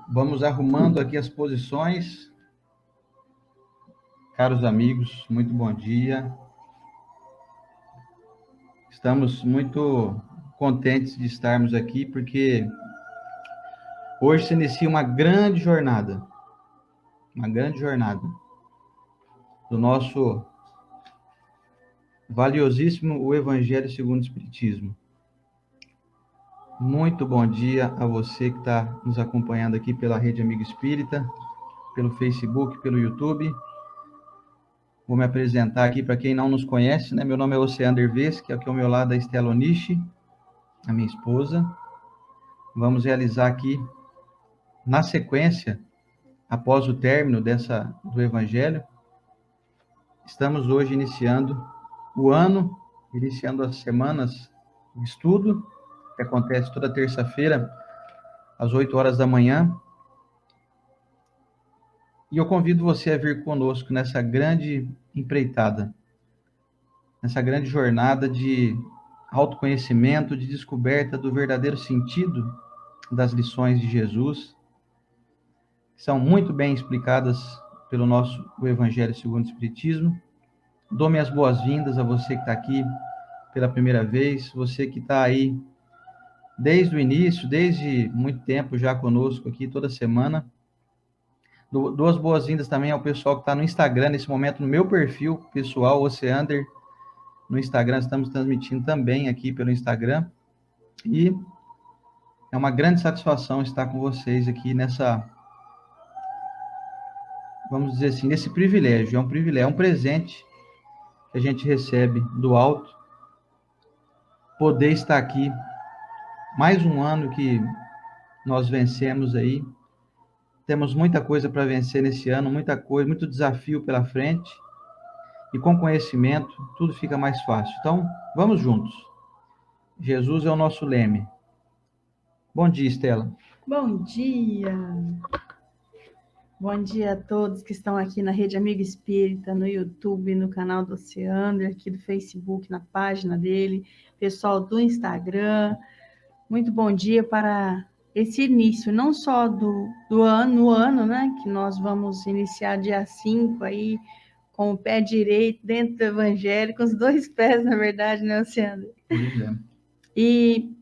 Vamos arrumando aqui as posições. Caros amigos, muito bom dia. Estamos muito contentes de estarmos aqui, porque hoje se inicia uma grande jornada do nosso valiosíssimo o Evangelho segundo o Espiritismo. Muito bom dia a você que está nos acompanhando aqui pela Rede Amigo Espírita, pelo Facebook, pelo YouTube. Vou me apresentar aqui para quem não nos conhece, né? Meu nome é Oceano Hervês, que é aqui ao meu lado a Estela Onishi, a minha esposa. Vamos realizar aqui, na sequência, após o término do Evangelho, estamos hoje iniciando o ano, iniciando as semanas de estudo, que acontece toda terça-feira, às 8 horas da manhã. E eu convido você a vir conosco nessa grande empreitada, nessa grande jornada de autoconhecimento, de descoberta do verdadeiro sentido das lições de Jesus, que são muito bem explicadas pelo nosso o Evangelho segundo o Espiritismo. Dou minhas boas-vindas a você que está aqui pela primeira vez, você que está aí desde o início, desde muito tempo já conosco aqui, toda semana. Dou as boas-vindas também ao pessoal que está no Instagram, nesse momento, no meu perfil pessoal, Oceander, no Instagram, estamos transmitindo também aqui pelo Instagram. E é uma grande satisfação estar com vocês aqui nessa, vamos dizer assim, nesse privilégio. É um privilégio, é um presente que a gente recebe do alto, poder estar aqui mais um ano que nós vencemos aí. Temos muita coisa para vencer nesse ano, muita coisa, muito desafio pela frente. E com conhecimento, tudo fica mais fácil. Então, vamos juntos. Jesus é o nosso leme. Bom dia, Estela. Bom dia! Bom dia a todos que estão aqui na Rede Amigo Espírita, no YouTube, no canal do Oceano, aqui do Facebook, na página dele, pessoal do Instagram. Muito bom dia para esse início, não só do ano, né? Que nós vamos iniciar dia 5 aí, com o pé direito dentro do Evangelho, com os dois pés, na verdade, né, Oceano? Pois é. E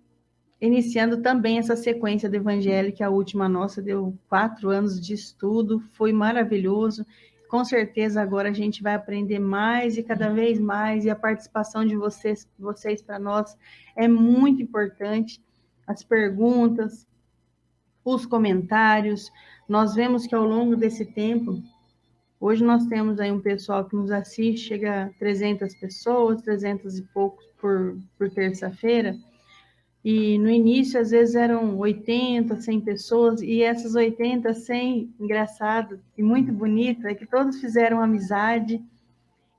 iniciando também essa sequência do Evangelho, que a última nossa deu 4 anos de estudo, foi maravilhoso. Com certeza agora a gente vai aprender mais e cada vez mais, e a participação de vocês para nós é muito importante. As perguntas, os comentários, nós vemos que ao longo desse tempo, hoje nós temos aí um pessoal que nos assiste, chega a 300 pessoas, 300 e poucos por terça-feira. E no início, às vezes, eram 80, 100 pessoas, e essas 80, 100, engraçado e muito bonito, é que todos fizeram amizade.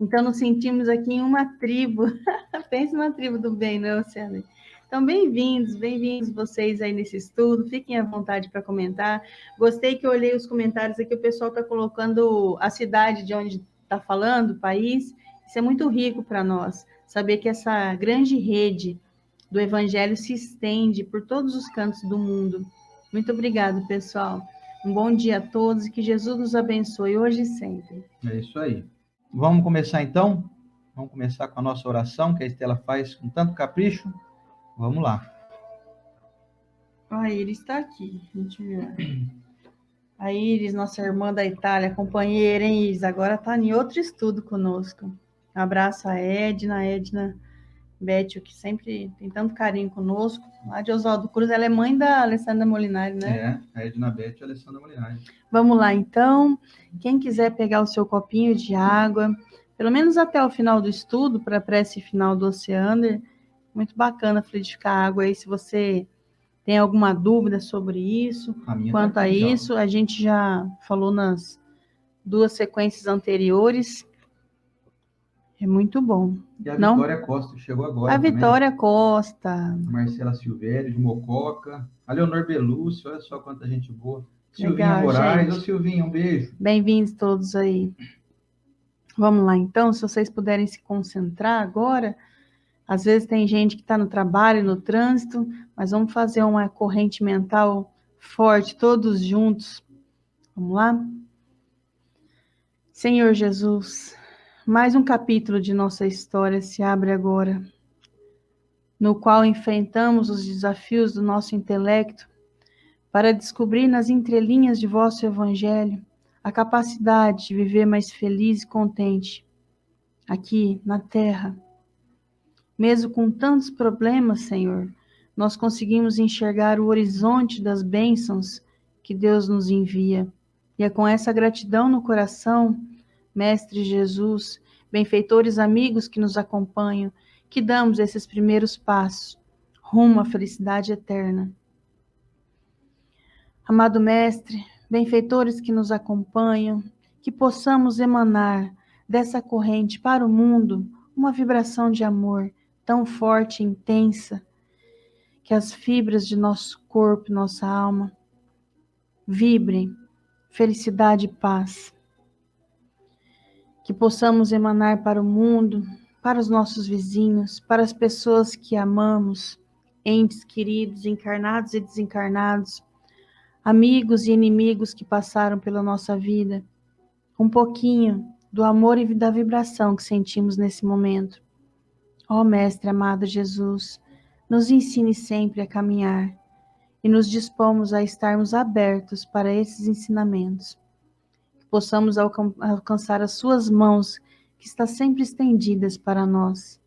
Então, nos sentimos aqui em uma tribo. Pense numa tribo do bem, não é, Luciana? Então, bem-vindos vocês aí nesse estudo. Fiquem à vontade para comentar. Gostei que eu olhei os comentários aqui, o pessoal está colocando a cidade de onde está falando, o país. Isso é muito rico para nós, saber que essa grande rede do Evangelho se estende por todos os cantos do mundo. Muito obrigado, pessoal. Um bom dia a todos e que Jesus nos abençoe hoje e sempre. É isso aí. Vamos começar então? Vamos começar com a nossa oração, que a Estela faz com tanto capricho. Vamos lá. A Iris está aqui. Deixa eu ver. A Iris, nossa irmã da Itália, companheira, hein, Iris? Agora está em outro estudo conosco. Um abraço a Edna Bétio, que sempre tem tanto carinho conosco. Lá de Oswaldo Cruz, ela é mãe da Alessandra Molinari, né? É, a Edna Bétio e a Alessandra Molinari. Vamos lá, então. Quem quiser pegar o seu copinho de água, pelo menos até o final do estudo, para a prece final do Oceander, muito bacana fluidificar a água aí, se você tem alguma dúvida sobre isso. Quanto a isso, a gente já falou nas 2 sequências anteriores. É muito bom. E a Vitória Costa, que chegou agora. A Vitória Costa. A Marcela Silvério, de Mococa. A Leonor Belúcio, olha só quanta gente boa. Silvinha Moraes. Ô, Silvinha, um beijo. Bem-vindos todos aí. Vamos lá, então, se vocês puderem se concentrar agora. Às vezes tem gente que está no trabalho, no trânsito, mas vamos fazer uma corrente mental forte, todos juntos. Vamos lá? Senhor Jesus, mais um capítulo de nossa história se abre agora, no qual enfrentamos os desafios do nosso intelecto para descobrir nas entrelinhas de vosso Evangelho a capacidade de viver mais feliz e contente aqui na Terra. Mesmo com tantos problemas, Senhor, nós conseguimos enxergar o horizonte das bênçãos que Deus nos envia. E é com essa gratidão no coração, Mestre Jesus, benfeitores amigos que nos acompanham, que damos esses primeiros passos rumo à felicidade eterna. Amado Mestre, benfeitores que nos acompanham, que possamos emanar dessa corrente para o mundo uma vibração de amor tão forte e intensa, que as fibras de nosso corpo e nossa alma vibrem felicidade e paz. Que possamos emanar para o mundo, para os nossos vizinhos, para as pessoas que amamos, entes queridos, encarnados e desencarnados, amigos e inimigos que passaram pela nossa vida, um pouquinho do amor e da vibração que sentimos nesse momento. Ó Mestre amado Jesus, nos ensine sempre a caminhar e nos dispomos a estarmos abertos para esses ensinamentos. Que possamos alcançar as suas mãos, que estão sempre estendidas para nós.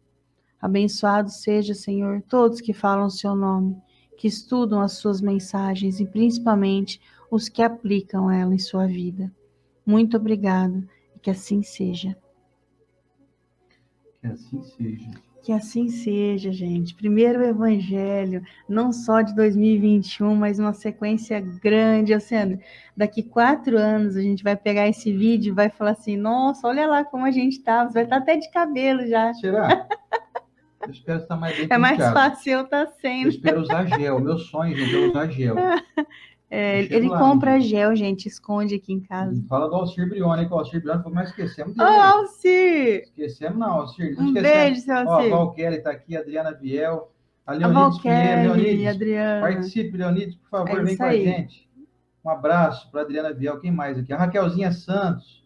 Abençoado seja, Senhor, todos que falam o seu nome, que estudam as suas mensagens e principalmente os que aplicam ela em sua vida. Muito obrigado e que assim seja. Que assim seja. Que assim seja, gente. Primeiro Evangelho, não só de 2021, mas uma sequência grande. Assim, daqui 4 anos a gente vai pegar esse vídeo e vai falar assim, nossa, olha lá como a gente estava, você vai estar até de cabelo já. Será? Eu espero estar mais bem É mais penteado. fácil eu estar Eu sem. espero usar gel. Meu sonho, gente, é usar gel. É, Eu chego ele lá no compra dia. gel, gente, esconde aqui em casa. Fala do Alcir Brioni, que o Alcir Brioni, mas esquecemos Ô, dele. Aí. Alcir! Esquecemos não, Alcir. Não Um esquecemos. beijo, seu Ó, a Alcir. Valqueire está aqui, a Adriana Viel, a A Leonides Pinheiro. Valqueire, Leonides, Adriana. participe, Leonides, por É favor, vem isso com a aí. gente. Um abraço para a Adriana Viel. Quem mais aqui? A Raquelzinha Santos,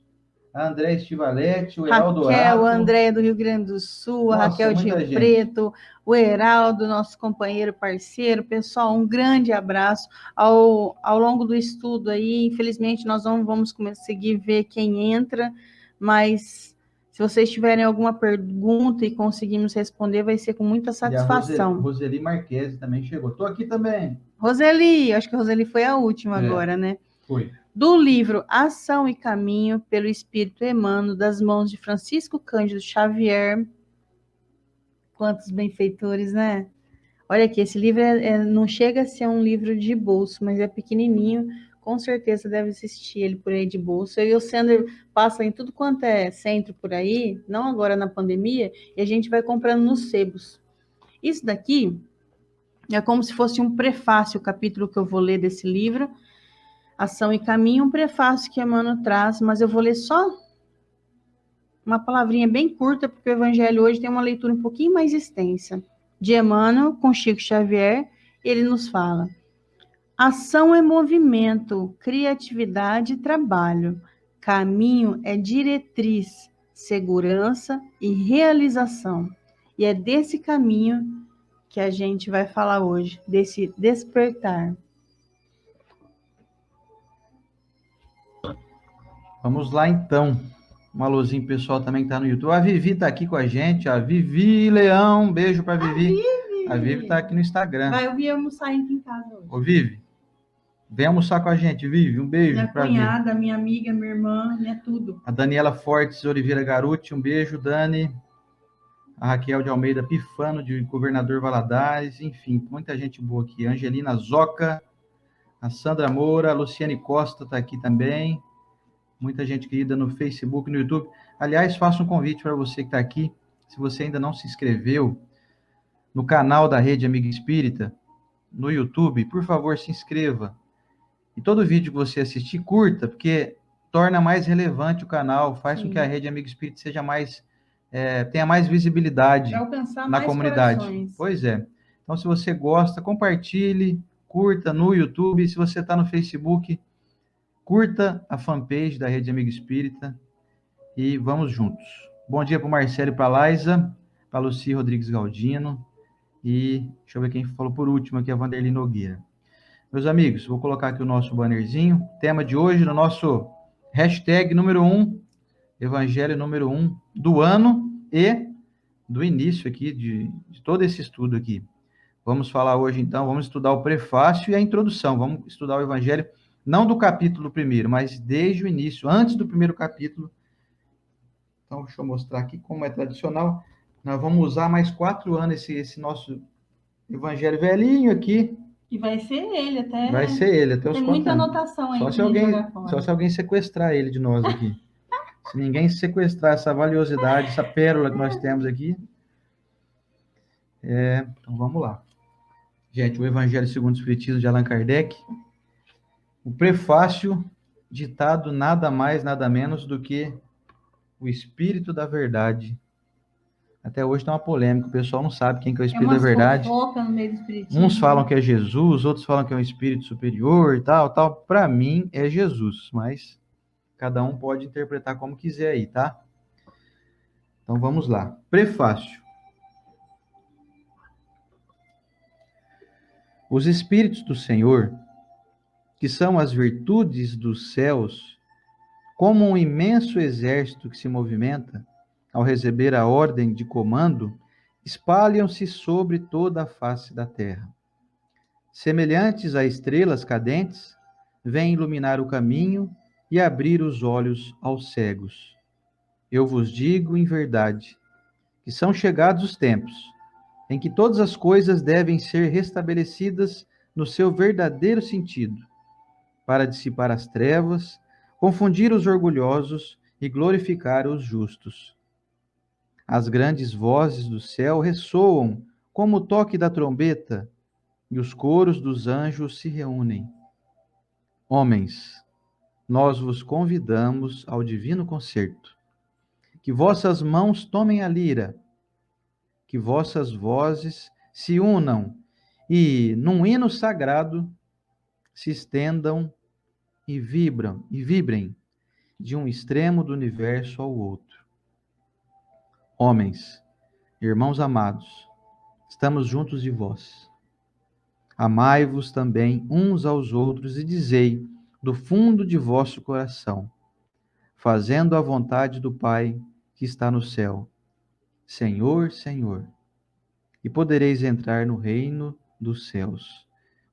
a André Estivaletti, o Heraldo Raquel, a Dorato. Andréia do Rio Grande do Sul, a Nossa, Raquel de muita Rio gente. Preto, o Heraldo, nosso companheiro, parceiro. Pessoal, um grande abraço. Ao longo do estudo aí, infelizmente, nós não vamos conseguir ver quem entra, mas se vocês tiverem alguma pergunta e conseguirmos responder, vai ser com muita E a satisfação. Roseli Marques também chegou. Estou aqui também. Roseli, acho que a Roseli foi a última agora, né? Foi. Do livro Ação e Caminho, pelo Espírito Emmanuel, das mãos de Francisco Cândido Xavier. Quantos benfeitores, né? Olha aqui, esse livro não chega a ser um livro de bolso, mas é pequenininho, com certeza deve existir ele por aí de bolso. Eu e o Sander passa em tudo quanto é centro por aí, não agora na pandemia, e a gente vai comprando nos sebos. Isso daqui é como se fosse um prefácio, o capítulo que eu vou ler desse livro, Ação e Caminho, um prefácio que Emmanuel traz, mas eu vou ler só uma palavrinha bem curta, porque o Evangelho hoje tem uma leitura um pouquinho mais extensa. De Emmanuel, com Chico Xavier, ele nos fala: ação é movimento, criatividade e trabalho. Caminho é diretriz, segurança e realização. E é desse caminho que a gente vai falar hoje, desse despertar. Vamos lá, então. Um alôzinho pessoal também que está no YouTube. A Vivi está aqui com a gente. A Vivi Leão, um beijo para a Vivi. A Vivi está aqui no Instagram. Vai, eu vi almoçar aqui em casa hoje. Ô, Vivi, vem almoçar com a gente, Vivi. Um beijo Minha para a Vivi. cunhada, minha amiga, minha irmã, minha tudo. A Daniela Fortes Oliveira Garuti, um beijo, Dani. A Raquel de Almeida Pifano, de Governador Valadares. Enfim, muita gente boa aqui. A Angelina Zoca, a Sandra Moura, a Luciane Costa está aqui também. Muita gente querida no Facebook, no YouTube. Aliás, faço um convite para você que está aqui. Se você ainda não se inscreveu no canal da Rede Amiga Espírita, no YouTube, por favor, se inscreva. E todo vídeo que você assistir, curta, porque torna mais relevante o canal, faz com que a Rede Amiga Espírita seja mais, tenha mais visibilidade Para alcançar na mais comunidade. corações. Pois é. Então, se você gosta, compartilhe, curta no YouTube. Se você está no Facebook, curta a fanpage da Rede Amigo Espírita e vamos juntos. Bom dia para o Marcelo e para a Laisa, para a Luci Rodrigues Galdino e deixa eu ver quem falou por último aqui, a Vanderly Nogueira. Meus amigos, vou colocar aqui o nosso bannerzinho. Tema de hoje no nosso hashtag número 1, Evangelho número 1 do ano e do início aqui de todo esse estudo aqui. Vamos falar hoje, então, vamos estudar o prefácio e a introdução. Vamos estudar o Evangelho, não do capítulo 1, mas desde o início, antes do primeiro capítulo. Então, deixa eu mostrar aqui como é tradicional. Nós vamos usar mais 4 anos esse nosso Evangelho velhinho aqui. E vai ser ele até. Vai ser ele até os 4 anos. Tem muita anotação aí. Só se alguém sequestrar ele de nós aqui. Se ninguém sequestrar essa valiosidade, essa pérola que nós temos aqui. Então vamos lá. Gente, o Evangelho segundo o Espiritismo de Allan Kardec. O prefácio ditado nada mais, nada menos do que o Espírito da Verdade. Até hoje tem uma polêmica, o pessoal não sabe quem que é o Espírito da Verdade. Fofoca no meio do espiritismo. Uns falam que é Jesus, outros falam que é um Espírito superior e tal. Para mim é Jesus, mas cada um pode interpretar como quiser aí, tá? Então vamos lá. Prefácio. Os Espíritos do Senhor, que são as virtudes dos céus, como um imenso exército que se movimenta, ao receber a ordem de comando, espalham-se sobre toda a face da terra. Semelhantes a estrelas cadentes, vêm iluminar o caminho e abrir os olhos aos cegos. Eu vos digo em verdade, que são chegados os tempos, em que todas as coisas devem ser restabelecidas no seu verdadeiro sentido, para dissipar as trevas, confundir os orgulhosos e glorificar os justos. As grandes vozes do céu ressoam como o toque da trombeta, e os coros dos anjos se reúnem. Homens, nós vos convidamos ao divino concerto. Que vossas mãos tomem a lira, que vossas vozes se unam e, num hino sagrado, se estendam e vibrem de um extremo do universo ao outro. Homens, irmãos amados, estamos juntos de vós. Amai-vos também uns aos outros e dizei do fundo de vosso coração, fazendo a vontade do Pai que está no céu: Senhor, Senhor, e podereis entrar no reino dos céus.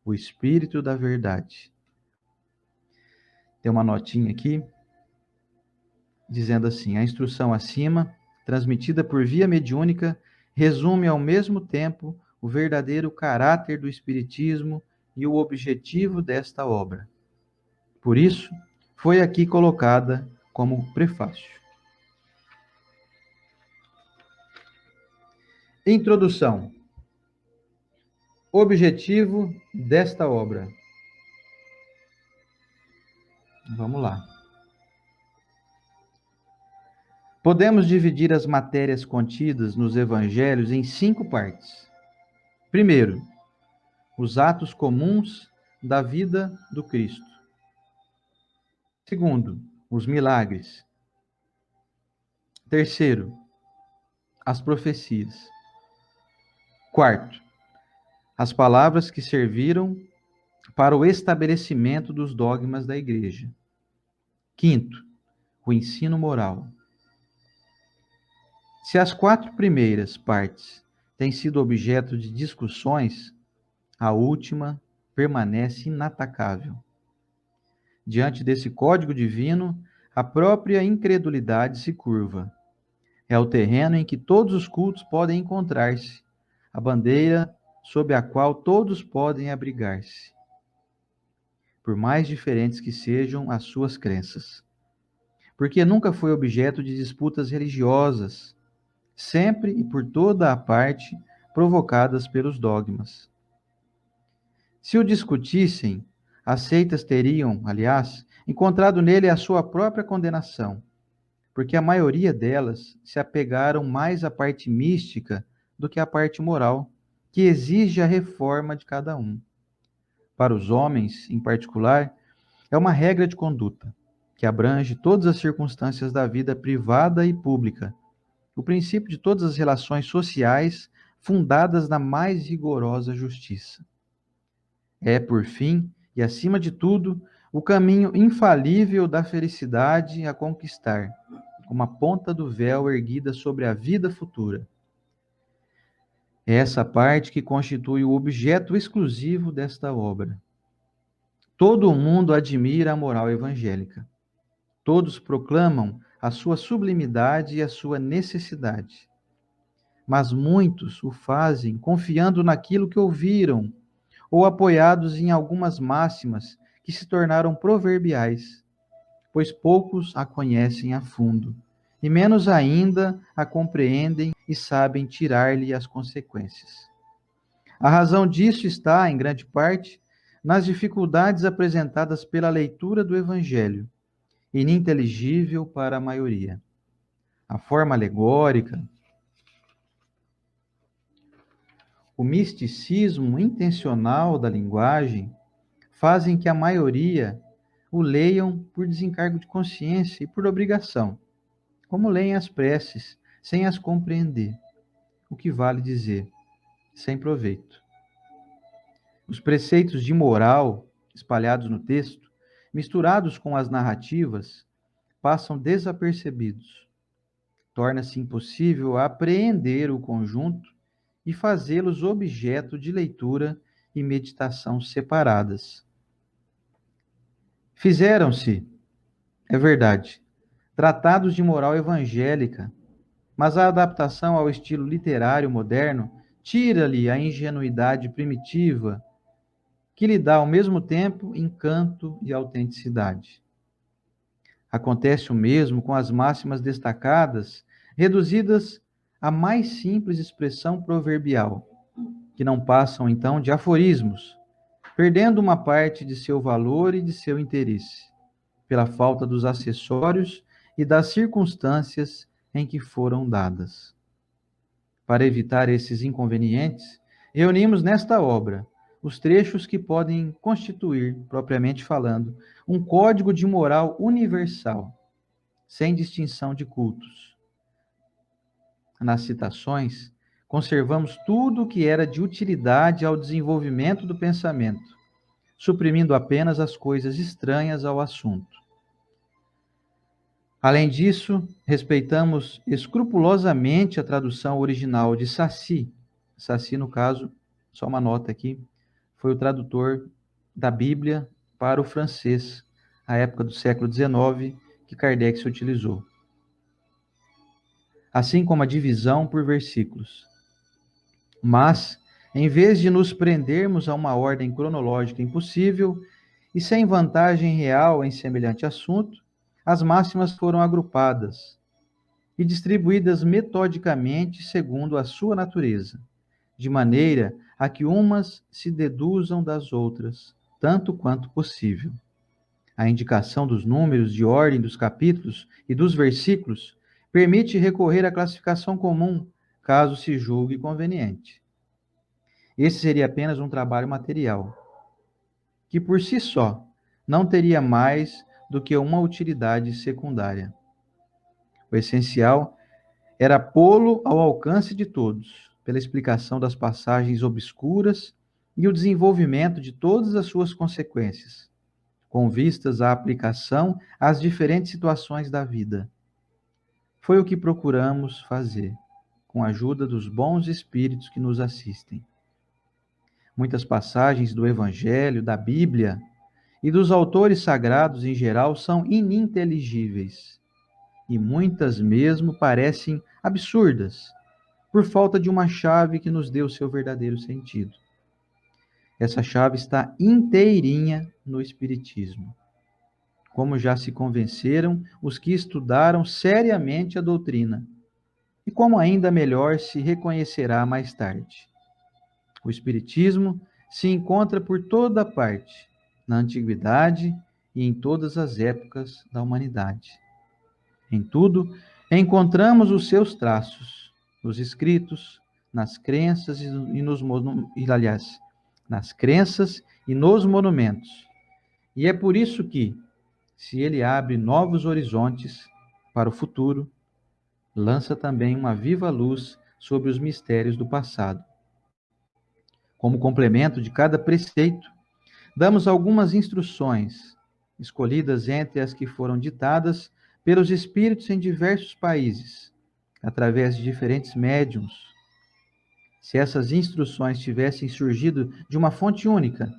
O Espírito da Verdade. Tem uma notinha aqui, dizendo assim: a instrução acima, transmitida por via mediúnica, resume ao mesmo tempo o verdadeiro caráter do Espiritismo e o objetivo desta obra. Por isso, foi aqui colocada como prefácio. Introdução. Objetivo desta obra. Vamos lá. Podemos dividir as matérias contidas nos evangelhos em 5 partes. Primeiro, os atos comuns da vida do Cristo. Segundo, os milagres. Terceiro, as profecias. Quarto, as palavras que serviram para o estabelecimento dos dogmas da Igreja. Quinto, o ensino moral. Se as 4 primeiras partes têm sido objeto de discussões, a última permanece inatacável. Diante desse código divino, a própria incredulidade se curva. É o terreno em que todos os cultos podem encontrar-se, a bandeira sob a qual todos podem abrigar-se, por mais diferentes que sejam as suas crenças. Porque nunca foi objeto de disputas religiosas, sempre e por toda a parte provocadas pelos dogmas. Se o discutissem, as seitas teriam, aliás, encontrado nele a sua própria condenação, porque a maioria delas se apegaram mais à parte mística do que à parte moral, que exige a reforma de cada um. para os homens em particular, é uma regra de conduta que abrange todas as circunstâncias da vida privada e pública, o princípio de todas as relações sociais fundadas na mais rigorosa justiça. É, por fim, e acima de tudo, o caminho infalível da felicidade a conquistar, como a ponta do véu erguida sobre a vida futura. É essa parte que constitui o objeto exclusivo desta obra. Todo o mundo admira a moral evangélica. Todos proclamam a sua sublimidade e a sua necessidade. Mas muitos o fazem confiando naquilo que ouviram, ou apoiados em algumas máximas que se tornaram proverbiais, pois poucos a conhecem a fundo, e menos ainda a compreendem e sabem tirar-lhe as consequências. A razão disso está, em grande parte, nas dificuldades apresentadas pela leitura do Evangelho, ininteligível para a maioria. A forma alegórica, o misticismo intencional da linguagem fazem que a maioria o leiam por desencargo de consciência e por obrigação, como leem as preces, sem as compreender, o que vale dizer, sem proveito. Os preceitos de moral espalhados no texto, misturados com as narrativas, passam desapercebidos. Torna-se impossível apreender o conjunto e fazê-los objeto de leitura e meditação separadas. Fizeram-se, é verdade, tratados de moral evangélica, mas a adaptação ao estilo literário moderno tira-lhe a ingenuidade primitiva, que lhe dá ao mesmo tempo encanto e autenticidade. Acontece o mesmo com as máximas destacadas, reduzidas à mais simples expressão proverbial, que não passam então de aforismos, perdendo uma parte de seu valor e de seu interesse, pela falta dos acessórios e das circunstâncias em que foram dadas. Para evitar esses inconvenientes, reunimos nesta obra os trechos que podem constituir, propriamente falando, um código de moral universal, sem distinção de cultos. Nas citações, conservamos tudo o que era de utilidade ao desenvolvimento do pensamento, suprimindo apenas as coisas estranhas ao assunto. Além disso, respeitamos escrupulosamente a tradução original de Saci. Saci, no caso, só uma nota aqui, foi o tradutor da Bíblia para o francês, à época do século XIX, que Kardec se utilizou. Assim como a divisão por versículos. Mas, em vez de nos prendermos a uma ordem cronológica impossível e sem vantagem real em semelhante assunto, as máximas foram agrupadas e distribuídas metodicamente segundo a sua natureza, de maneira a que umas se deduzam das outras, tanto quanto possível. A indicação dos números de ordem dos capítulos e dos versículos permite recorrer à classificação comum, caso se julgue conveniente. Esse seria apenas um trabalho material, que por si só não teria mais do que uma utilidade secundária. O essencial era pô-lo ao alcance de todos, pela explicação das passagens obscuras e o desenvolvimento de todas as suas consequências, com vistas à aplicação às diferentes situações da vida. Foi o que procuramos fazer, com a ajuda dos bons espíritos que nos assistem. Muitas passagens do Evangelho, da Bíblia e dos autores sagrados em geral são ininteligíveis, e muitas mesmo parecem absurdas, por falta de uma chave que nos dê o seu verdadeiro sentido. Essa chave está inteirinha no Espiritismo, como já se convenceram os que estudaram seriamente a doutrina, e como ainda melhor se reconhecerá mais tarde. O Espiritismo se encontra por toda parte, na antiguidade e em todas as épocas da humanidade. Em tudo, encontramos os seus traços, nos escritos, nas crenças nas crenças e nos monumentos. E é por isso que, se ele abre novos horizontes para o futuro, lança também uma viva luz sobre os mistérios do passado. Como complemento de cada preceito, damos algumas instruções, escolhidas entre as que foram ditadas pelos espíritos em diversos países, através de diferentes médiuns. Se essas instruções tivessem surgido de uma fonte única,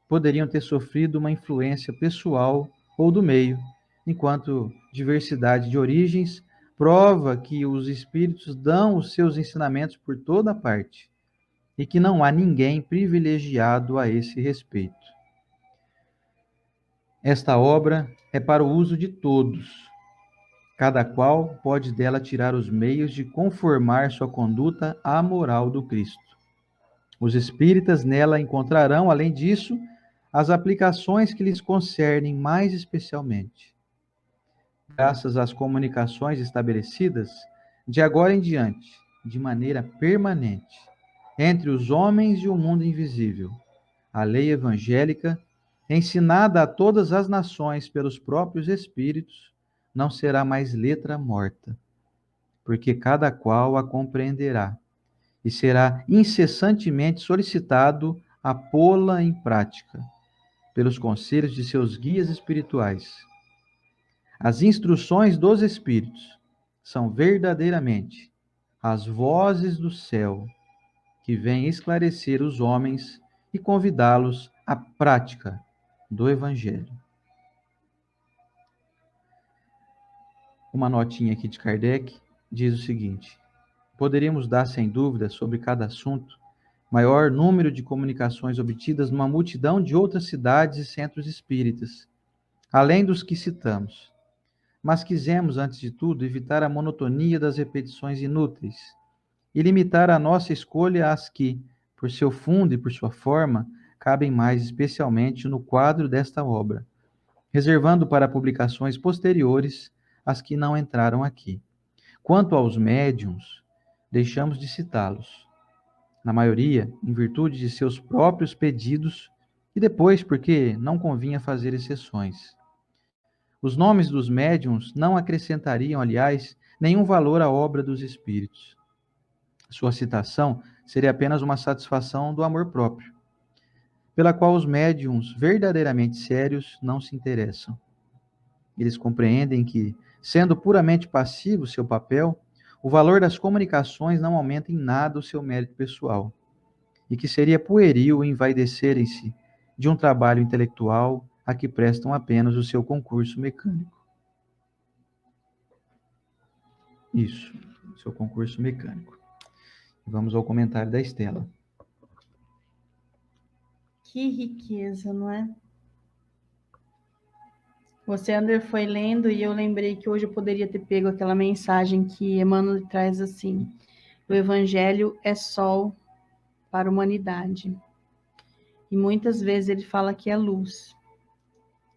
poderiam ter sofrido uma influência pessoal ou do meio, enquanto diversidade de origens prova que os espíritos dão os seus ensinamentos por toda parte e que não há ninguém privilegiado a esse respeito. Esta obra é para o uso de todos. Cada qual pode dela tirar os meios de conformar sua conduta à moral do Cristo. Os espíritas nela encontrarão, além disso, as aplicações que lhes concernem mais especialmente. Graças às comunicações estabelecidas, de agora em diante, de maneira permanente, entre os homens e o mundo invisível, a lei evangélica, ensinada a todas as nações pelos próprios Espíritos, não será mais letra morta, porque cada qual a compreenderá e será incessantemente solicitado a pô-la em prática, pelos conselhos de seus guias espirituais. As instruções dos Espíritos são verdadeiramente as vozes do céu que vêm esclarecer os homens e convidá-los à prática do Evangelho. Uma notinha aqui de Kardec diz o seguinte: poderíamos dar, sem dúvida, sobre cada assunto, maior número de comunicações obtidas numa multidão de outras cidades e centros espíritas, além dos que citamos. Mas quisemos, antes de tudo, evitar a monotonia das repetições inúteis e limitar a nossa escolha às que, por seu fundo e por sua forma, cabem mais especialmente no quadro desta obra, reservando para publicações posteriores as que não entraram aqui. Quanto aos médiuns, deixamos de citá-los, na maioria, em virtude de seus próprios pedidos e depois porque não convinha fazer exceções. Os nomes dos médiuns não acrescentariam, aliás, nenhum valor à obra dos espíritos. Sua citação seria apenas uma satisfação do amor próprio, pela qual os médiuns verdadeiramente sérios não se interessam. Eles compreendem que, sendo puramente passivo seu papel, o valor das comunicações não aumenta em nada o seu mérito pessoal, e que seria pueril envaidecerem-se de um trabalho intelectual a que prestam apenas o seu concurso mecânico. Isso, seu concurso mecânico. Vamos ao comentário da Estela. Que riqueza, não é? Você, André, foi lendo e eu lembrei que hoje eu poderia ter pego aquela mensagem que Emmanuel traz assim: o Evangelho é sol para a humanidade. E muitas vezes ele fala que é luz.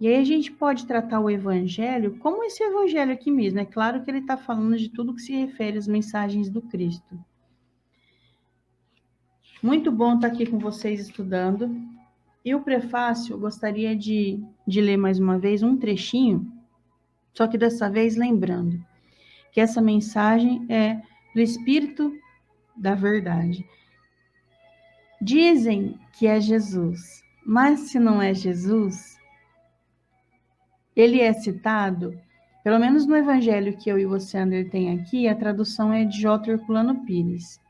E aí a gente pode tratar o Evangelho como esse Evangelho aqui mesmo. É claro que ele está falando de tudo que se refere às mensagens do Cristo. Muito bom estar aqui com vocês estudando. E o prefácio, eu gostaria de ler mais uma vez um trechinho, só que dessa vez lembrando que essa mensagem é do Espírito da Verdade. Dizem que é Jesus, mas se não é Jesus, ele é citado, pelo menos no evangelho que eu e você, André, tem aqui, a tradução é de J. Herculano Pires.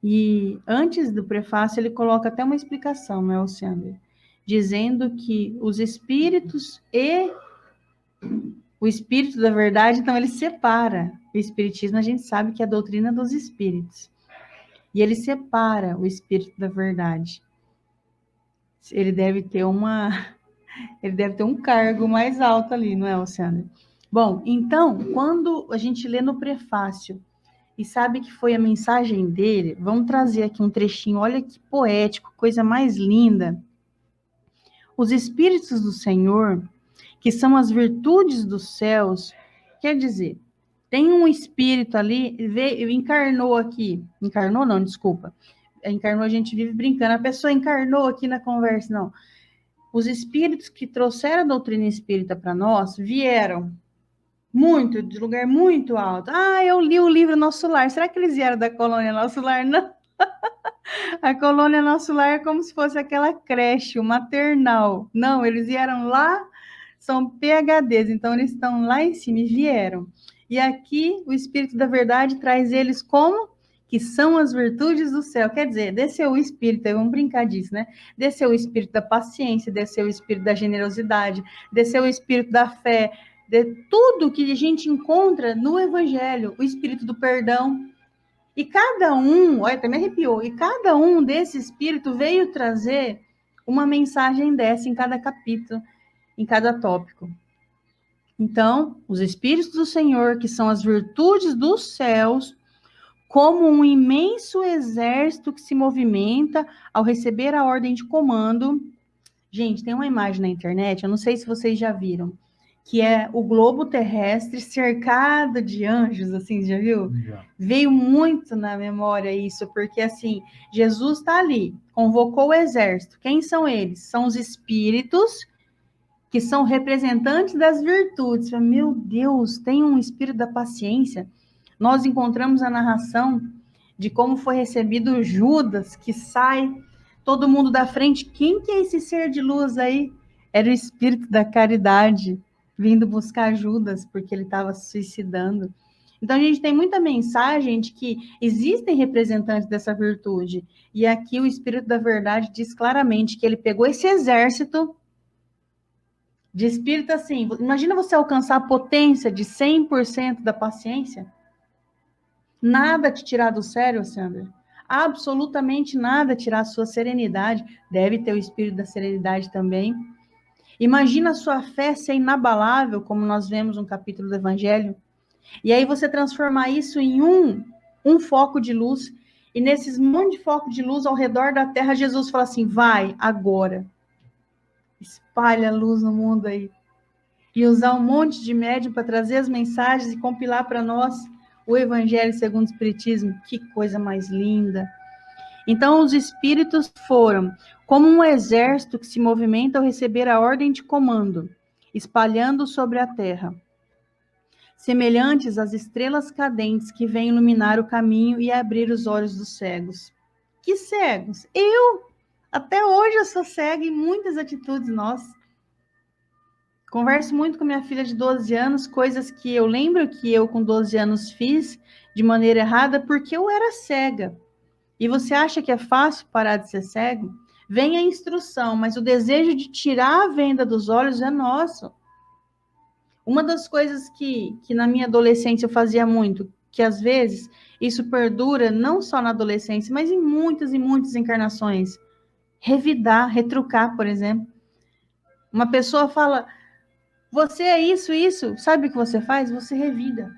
E antes do prefácio, ele coloca até uma explicação, não é, Alciandro? Dizendo que os espíritos e o Espírito da Verdade, então ele separa. O Espiritismo, a gente sabe que é a doutrina dos espíritos. E ele separa o Espírito da Verdade. Ele deve ter um cargo mais alto ali, não é, Alciandro? Bom, então, quando a gente lê no prefácio e sabe que foi a mensagem dele, vamos trazer aqui um trechinho, olha que poético, coisa mais linda. Os Espíritos do Senhor, que são as virtudes dos céus, quer dizer, tem um espírito ali, encarnou aqui, encarnou não, desculpa, encarnou, a gente vive brincando, a pessoa encarnou aqui na conversa, não. Os espíritos que trouxeram a doutrina espírita para nós vieram muito, de lugar muito alto. Ah, eu li o livro Nosso Lar. Será que eles vieram da colônia Nosso Lar? Não. A colônia Nosso Lar é como se fosse aquela creche, o maternal. Não, eles vieram lá, são PhDs, então eles estão lá em cima e vieram. E aqui o Espírito da Verdade traz eles como? Que são as virtudes do céu. Quer dizer, desceu o Espírito, vamos brincar disso, né? Desceu o Espírito da paciência, desceu o Espírito da generosidade, desceu o Espírito da fé, de tudo que a gente encontra no Evangelho, o Espírito do perdão. E cada um, olha, até me arrepiou, e cada um desse Espírito veio trazer uma mensagem dessa em cada capítulo, em cada tópico. Então, os Espíritos do Senhor, que são as virtudes dos céus, como um imenso exército que se movimenta ao receber a ordem de comando. Gente, tem uma imagem na internet, eu não sei se vocês já viram, que é o globo terrestre cercado de anjos, assim, já viu? Já. Veio muito na memória isso, porque assim, Jesus está ali, convocou o exército. Quem são eles? São os espíritos que são representantes das virtudes. Meu Deus, tem um espírito da paciência. Nós encontramos a narração de como foi recebido Judas, que sai todo mundo da frente. Quem que é esse ser de luz aí? Era o espírito da caridade, vindo buscar Judas, porque ele estava se suicidando. Então, a gente tem muita mensagem de que existem representantes dessa virtude. E aqui o Espírito da Verdade diz claramente que ele pegou esse exército de espírito assim. Imagina você alcançar a potência de 100% da paciência. Nada te tirar do sério, Sandra. Absolutamente nada tirar a sua serenidade. Deve ter o espírito da serenidade também. Imagina a sua fé ser inabalável, como nós vemos no capítulo do Evangelho. E aí você transformar isso em um foco de luz. E nesses monte de foco de luz ao redor da terra, Jesus fala assim, vai, agora. Espalha a luz no mundo aí. E usar um monte de médium para trazer as mensagens e compilar para nós o Evangelho segundo o Espiritismo. Que coisa mais linda. Então, os espíritos foram como um exército que se movimenta ao receber a ordem de comando, espalhando sobre a terra, semelhantes às estrelas cadentes que vêm iluminar o caminho e abrir os olhos dos cegos. Que cegos? Eu! Até hoje eu sou cega em muitas atitudes nossas. Converso muito com minha filha de 12 anos, coisas que eu lembro que eu com 12 anos fiz de maneira errada porque eu era cega. E você acha que é fácil parar de ser cego? Vem a instrução, mas o desejo de tirar a venda dos olhos é nosso. Uma das coisas que na minha adolescência eu fazia muito, que às vezes isso perdura não só na adolescência, mas em muitas e muitas encarnações. Revidar, retrucar, por exemplo. Uma pessoa fala, você é isso, isso. Sabe o que você faz? Você revida.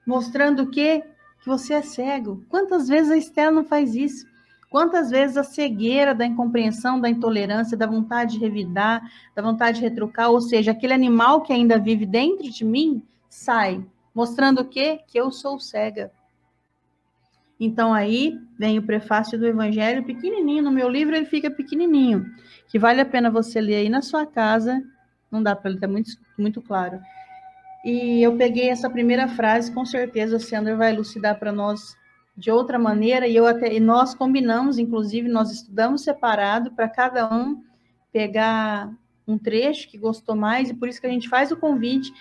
Mostrando o quê? Que você é cego. Quantas vezes a Estela não faz isso? Quantas vezes a cegueira da incompreensão, da intolerância, da vontade de revidar, da vontade de retrucar, ou seja, aquele animal que ainda vive dentro de mim, sai, mostrando o quê? Que eu sou cega. Então aí vem o prefácio do Evangelho pequenininho, no meu livro ele fica pequenininho, que vale a pena você ler aí na sua casa, não dá para ele estar muito, muito claro. E eu peguei essa primeira frase, com certeza o Sandro vai elucidar para nós de outra maneira, e nós combinamos, inclusive, nós estudamos separado para cada um pegar um trecho que gostou mais, e por isso que a gente faz o convite,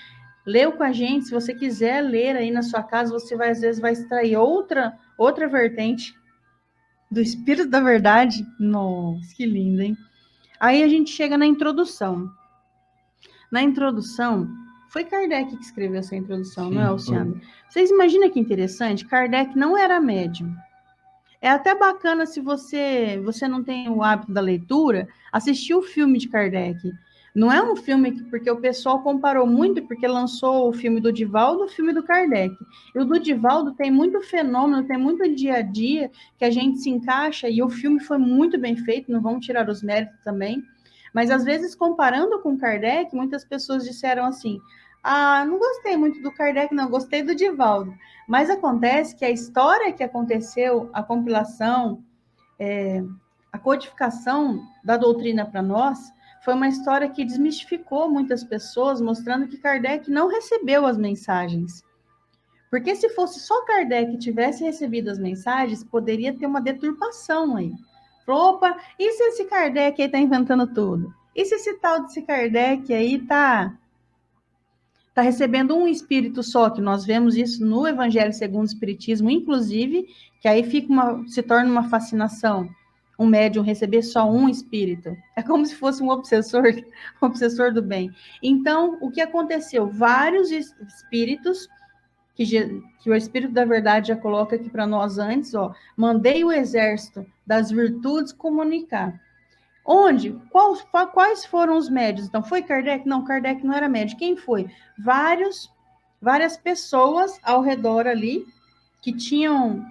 leu com a gente, se você quiser ler aí na sua casa, você vai, às vezes, vai extrair outra vertente do Espírito da Verdade. Nossa, que lindo, hein? Aí a gente chega na introdução. Na introdução, foi Kardec que escreveu essa introdução, sim, não é, Luciano? Vocês imaginam que interessante? Kardec não era médium. É até bacana se você não tem o hábito da leitura, assistir o filme de Kardec. Não é um filme que, porque o pessoal comparou muito, porque lançou o filme do Divaldo e o filme do Kardec. E o do Divaldo tem muito fenômeno, tem muito dia a dia que a gente se encaixa, e o filme foi muito bem feito, não vamos tirar os méritos também. Mas, às vezes, comparando com Kardec, muitas pessoas disseram assim, não gostei muito do Kardec, não, gostei do Divaldo. Mas acontece que a história que aconteceu, a compilação, a codificação da doutrina para nós foi uma história que desmistificou muitas pessoas, mostrando que Kardec não recebeu as mensagens. Porque se fosse só Kardec que tivesse recebido as mensagens, poderia ter uma deturpação aí. Falou, opa, e se esse Kardec aí está inventando tudo? E se esse tal desse Kardec aí está recebendo um espírito só, que nós vemos isso no Evangelho segundo o Espiritismo, inclusive, que aí se torna uma fascinação, um médium receber só um espírito. É como se fosse um obsessor do bem. Então, o que aconteceu? Vários espíritos, que o Espírito da Verdade já coloca aqui para nós antes, ó, mandei o exército das virtudes comunicar. Onde? Quais foram os médios? Então, foi Kardec? Não, Kardec não era médio. Quem foi? Várias pessoas ao redor ali que tinham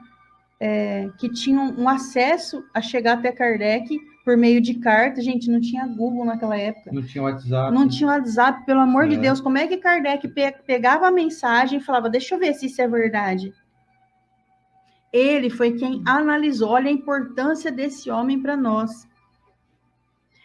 um acesso a chegar até Kardec por meio de carta. Gente, não tinha Google naquela época. Não tinha WhatsApp. Não tinha WhatsApp, pelo amor de Deus. Como é que Kardec pegava a mensagem e falava, deixa eu ver se isso é verdade? Ele foi quem analisou. Olha a importância desse homem para nós.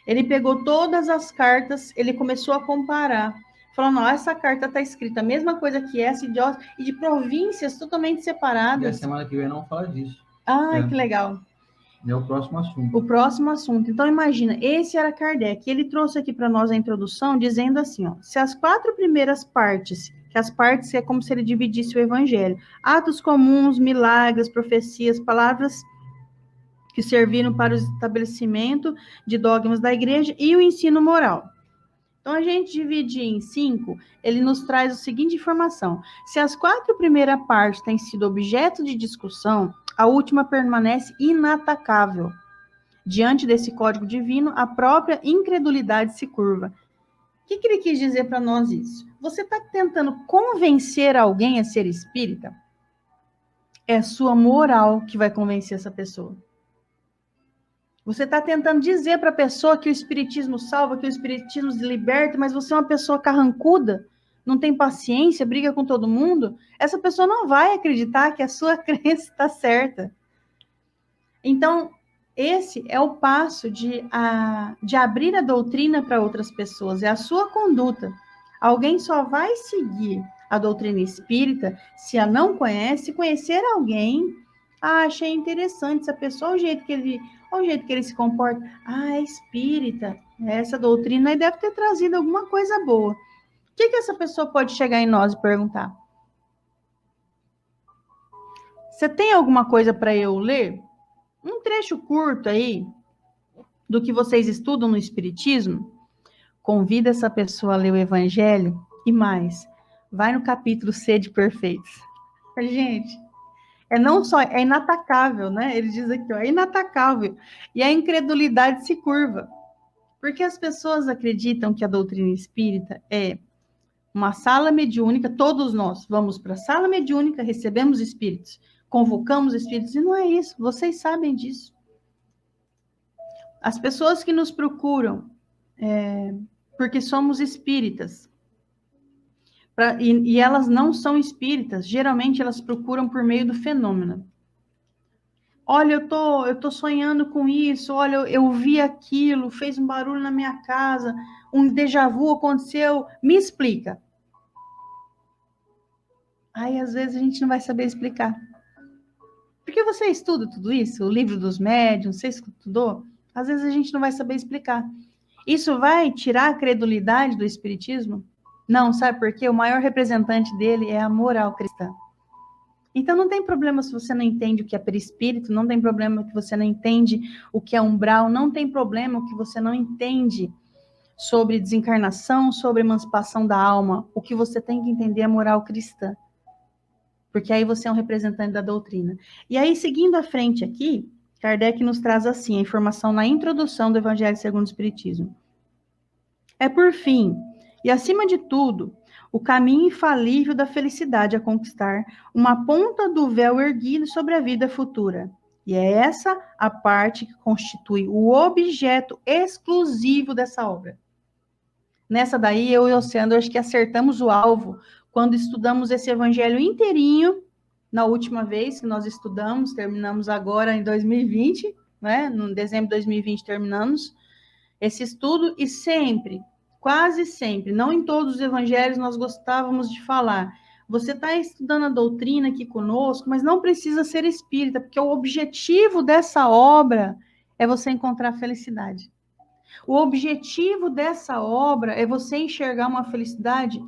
Ele pegou todas as cartas, ele começou a comparar. Falou, não, essa carta está escrita a mesma coisa que essa, e de províncias totalmente separadas. E a semana que vem não fala disso. Ai, que legal. É o próximo assunto. O próximo assunto. Então, imagina, esse era Kardec. Ele trouxe aqui para nós a introdução, dizendo assim, ó, se as 4 primeiras partes, que as partes é como se ele dividisse o evangelho, atos comuns, milagres, profecias, palavras que serviram para o estabelecimento de dogmas da igreja e o ensino moral. Então, a gente divide em 5, ele nos traz a seguinte informação. Se as 4 primeiras partes têm sido objeto de discussão, a última permanece inatacável. Diante desse código divino, a própria incredulidade se curva. O que ele quis dizer para nós isso? Você está tentando convencer alguém a ser espírita? É a sua moral que vai convencer essa pessoa. Você está tentando dizer para a pessoa que o espiritismo salva, que o espiritismo liberta, mas você é uma pessoa carrancuda, não tem paciência, briga com todo mundo, essa pessoa não vai acreditar que a sua crença está certa. Então, esse é o passo de abrir a doutrina para outras pessoas, é a sua conduta. Alguém só vai seguir a doutrina espírita se a não conhece, conhecer alguém, achei interessante essa pessoa, o jeito que ele se comporta, é espírita, essa doutrina aí deve ter trazido alguma coisa boa. O que essa pessoa pode chegar em nós e perguntar? Você tem alguma coisa para eu ler? Um trecho curto aí do que vocês estudam no Espiritismo? Convida essa pessoa a ler o Evangelho e mais, vai no capítulo C de Perfeitos. Gente, é inatacável, né? Ele diz aqui, ó, é inatacável. E a incredulidade se curva. Porque as pessoas acreditam que a doutrina espírita é uma sala mediúnica, todos nós vamos para a sala mediúnica, recebemos espíritos, convocamos espíritos, e não é isso, vocês sabem disso. As pessoas que nos procuram, porque somos espíritas, e elas não são espíritas, geralmente elas procuram por meio do fenômeno. Olha, eu tô sonhando com isso, olha, eu vi aquilo, fez um barulho na minha casa, um déjà vu aconteceu, me explica. Aí, às vezes, a gente não vai saber explicar. Porque você estuda tudo isso, o livro dos médiuns, você estudou? Às vezes a gente não vai saber explicar. Isso vai tirar a credulidade do espiritismo? Não, sabe por quê? O maior representante dele é a moral cristã. Então não tem problema se você não entende o que é perispírito, não tem problema que você não entende o que é umbral, não tem problema que você não entende sobre desencarnação, sobre emancipação da alma. O que você tem que entender é a moral cristã. Porque aí você é um representante da doutrina. E aí, seguindo à frente aqui, Kardec nos traz assim, a informação na introdução do Evangelho segundo o Espiritismo. É por fim, e acima de tudo, o caminho infalível da felicidade a conquistar, uma ponta do véu erguido sobre a vida futura. E é essa a parte que constitui o objeto exclusivo dessa obra. Nessa daí, eu e o Sandro, acho que acertamos o alvo, quando estudamos esse evangelho inteirinho, na última vez que nós estudamos, terminamos agora em 2020, né? No dezembro de 2020 terminamos esse estudo e sempre, quase sempre, não em todos os evangelhos nós gostávamos de falar. Você está estudando a doutrina aqui conosco, mas não precisa ser espírita, porque o objetivo dessa obra é você encontrar felicidade. O objetivo dessa obra é você enxergar uma felicidade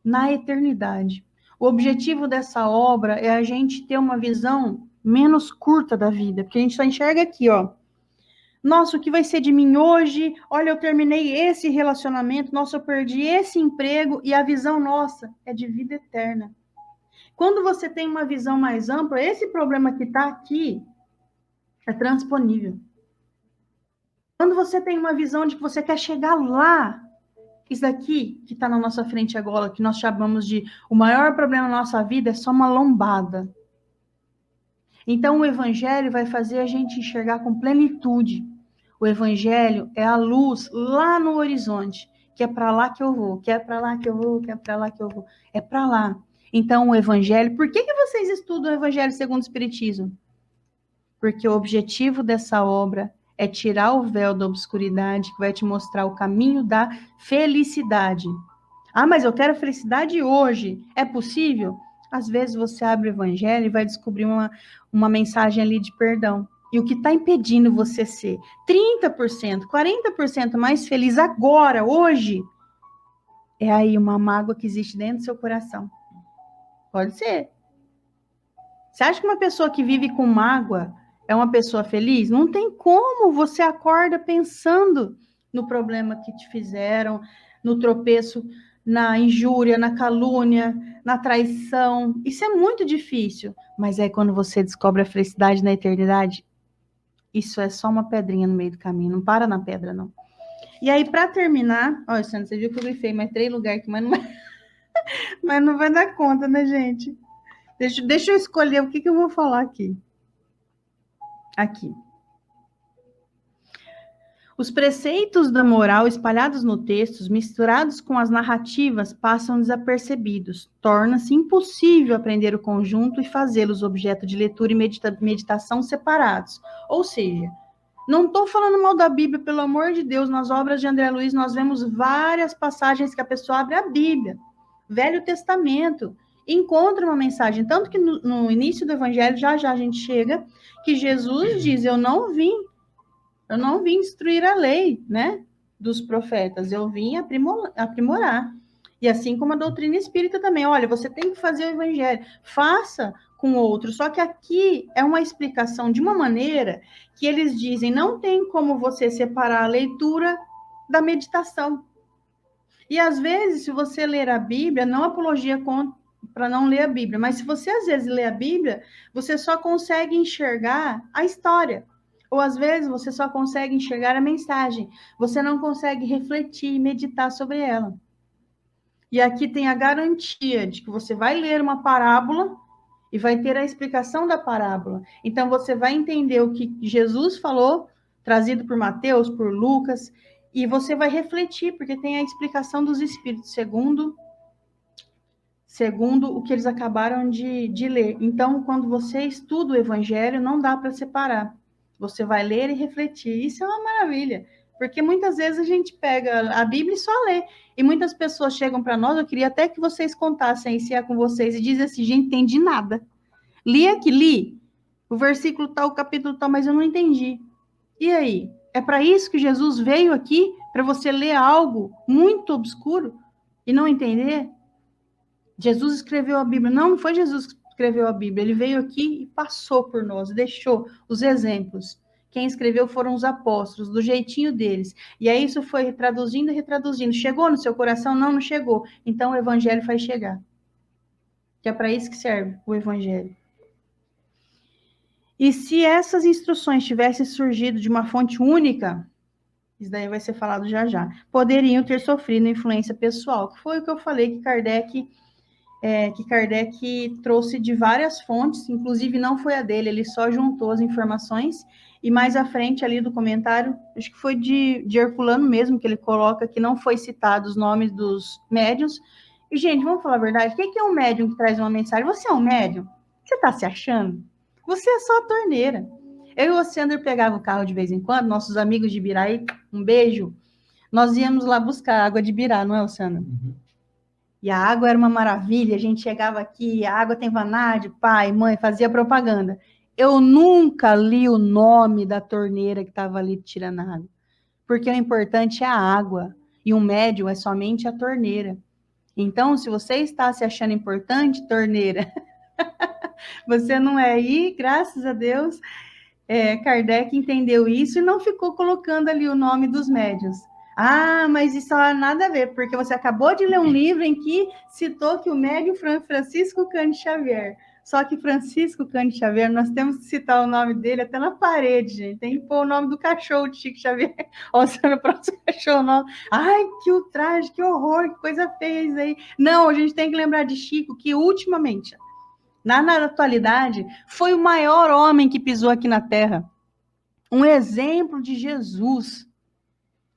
na eternidade. O objetivo dessa obra é a gente ter uma visão menos curta da vida, porque a gente só enxerga aqui, ó. Nossa, o que vai ser de mim hoje? Olha, eu terminei esse relacionamento, nossa, eu perdi esse emprego, e a visão nossa é de vida eterna. Quando você tem uma visão mais ampla, esse problema que está aqui é transponível. Quando você tem uma visão de que você quer chegar lá, isso daqui que está na nossa frente agora, que nós chamamos de o maior problema da nossa vida, é só uma lombada. Então, o evangelho vai fazer a gente enxergar com plenitude. O evangelho é a luz lá no horizonte, que é para lá que eu vou, que é para lá que eu vou, que é para lá que eu vou. É para lá. Então, o evangelho... Por que vocês estudam o evangelho segundo o Espiritismo? Porque o objetivo dessa obra é tirar o véu da obscuridade, que vai te mostrar o caminho da felicidade. Ah, mas eu quero felicidade hoje. É possível? Às vezes você abre o evangelho e vai descobrir uma mensagem ali de perdão. E o que está impedindo você ser 30%, 40% mais feliz agora, hoje, é aí uma mágoa que existe dentro do seu coração. Pode ser. Você acha que uma pessoa que vive com mágoa é uma pessoa feliz? Não tem como. Você acorda pensando no problema que te fizeram, no tropeço, na injúria, na calúnia, na traição. Isso é muito difícil. Mas aí quando você descobre a felicidade na eternidade, isso é só uma pedrinha no meio do caminho. Não para na pedra, não. E aí, para terminar... Olha, Sandra, você viu que eu grifei mais 3 lugares aqui, mas não vai dar conta, né, gente? Deixa eu escolher o que eu vou falar aqui. Aqui. Os preceitos da moral espalhados no texto, misturados com as narrativas, passam desapercebidos. Torna-se impossível aprender o conjunto e fazê-los objeto de leitura e meditação separados. Ou seja, não estou falando mal da Bíblia, pelo amor de Deus. Nas obras de André Luiz, nós vemos várias passagens que a pessoa abre a Bíblia, Velho Testamento, encontra uma mensagem. Tanto que no início do Evangelho, já a gente chega, que Jesus diz, eu não vim instruir a lei, né, dos profetas, eu vim aprimorar. E assim como a doutrina espírita também, olha, você tem que fazer o evangelho, faça com outro. Só que aqui é uma explicação de uma maneira que eles dizem, não tem como você separar a leitura da meditação. E às vezes, se você ler a Bíblia, não apologia para não ler a Bíblia, mas se você às vezes lê a Bíblia, você só consegue enxergar a história. Ou às vezes você só consegue enxergar a mensagem. Você não consegue refletir e meditar sobre ela. E aqui tem a garantia de que você vai ler uma parábola e vai ter a explicação da parábola. Então você vai entender o que Jesus falou, trazido por Mateus, por Lucas, e você vai refletir, porque tem a explicação dos Espíritos, segundo o que eles acabaram de ler. Então, quando você estuda o Evangelho, não dá para separar. Você vai ler e refletir. Isso é uma maravilha, porque muitas vezes a gente pega a Bíblia e só lê. E muitas pessoas chegam para nós, eu queria até que vocês contassem se é com vocês, e dizem assim, gente, entendi nada. Li aqui, li o versículo tal, o capítulo tal, mas eu não entendi. E aí? É para isso que Jesus veio aqui? Para você ler algo muito obscuro e não entender? Jesus escreveu a Bíblia. Não foi Jesus que escreveu a Bíblia. Ele veio aqui e passou por nós, deixou os exemplos. Quem escreveu foram os apóstolos, do jeitinho deles. E aí isso foi traduzindo e retraduzindo. Chegou no seu coração? Não, não chegou. Então o evangelho vai chegar. Que é para isso que serve o evangelho. E se essas instruções tivessem surgido de uma fonte única, isso daí vai ser falado já já, poderiam ter sofrido influência pessoal, que foi o que eu falei que Kardec trouxe de várias fontes, inclusive não foi a dele, ele só juntou as informações, e mais à frente ali do comentário, acho que foi de Herculano mesmo, que ele coloca que não foi citado os nomes dos médiuns. E, gente, vamos falar a verdade, o que é um médium que traz uma mensagem? Você é um médium? Você está se achando? Você é só a torneira. Eu e o Sandro pegava o carro de vez em quando, nossos amigos de Biraí, um beijo, nós íamos lá buscar água de Birá, não é, Sandro? Uhum. E a água era uma maravilha, a gente chegava aqui, a água tem vanádio, pai, mãe, fazia propaganda. Eu nunca li o nome da torneira que estava ali tirando a água, porque o importante é a água, e o médio é somente a torneira. Então, se você está se achando importante, torneira, você não é. E, graças a Deus, Kardec entendeu isso e não ficou colocando ali o nome dos médiuns. Ah, mas isso não tem nada a ver, porque você acabou de ler um livro em que citou que o médium Francisco Cândido Xavier. Só que Francisco Cândido Xavier, nós temos que citar o nome dele até na parede, gente. Tem que pôr o nome do cachorro de Chico Xavier. Ó, se no próximo cachorro não. Ai, que ultraje, que horror, que coisa feia isso aí. Não, a gente tem que lembrar de Chico, que ultimamente, na atualidade, foi o maior homem que pisou aqui na Terra. Um exemplo de Jesus.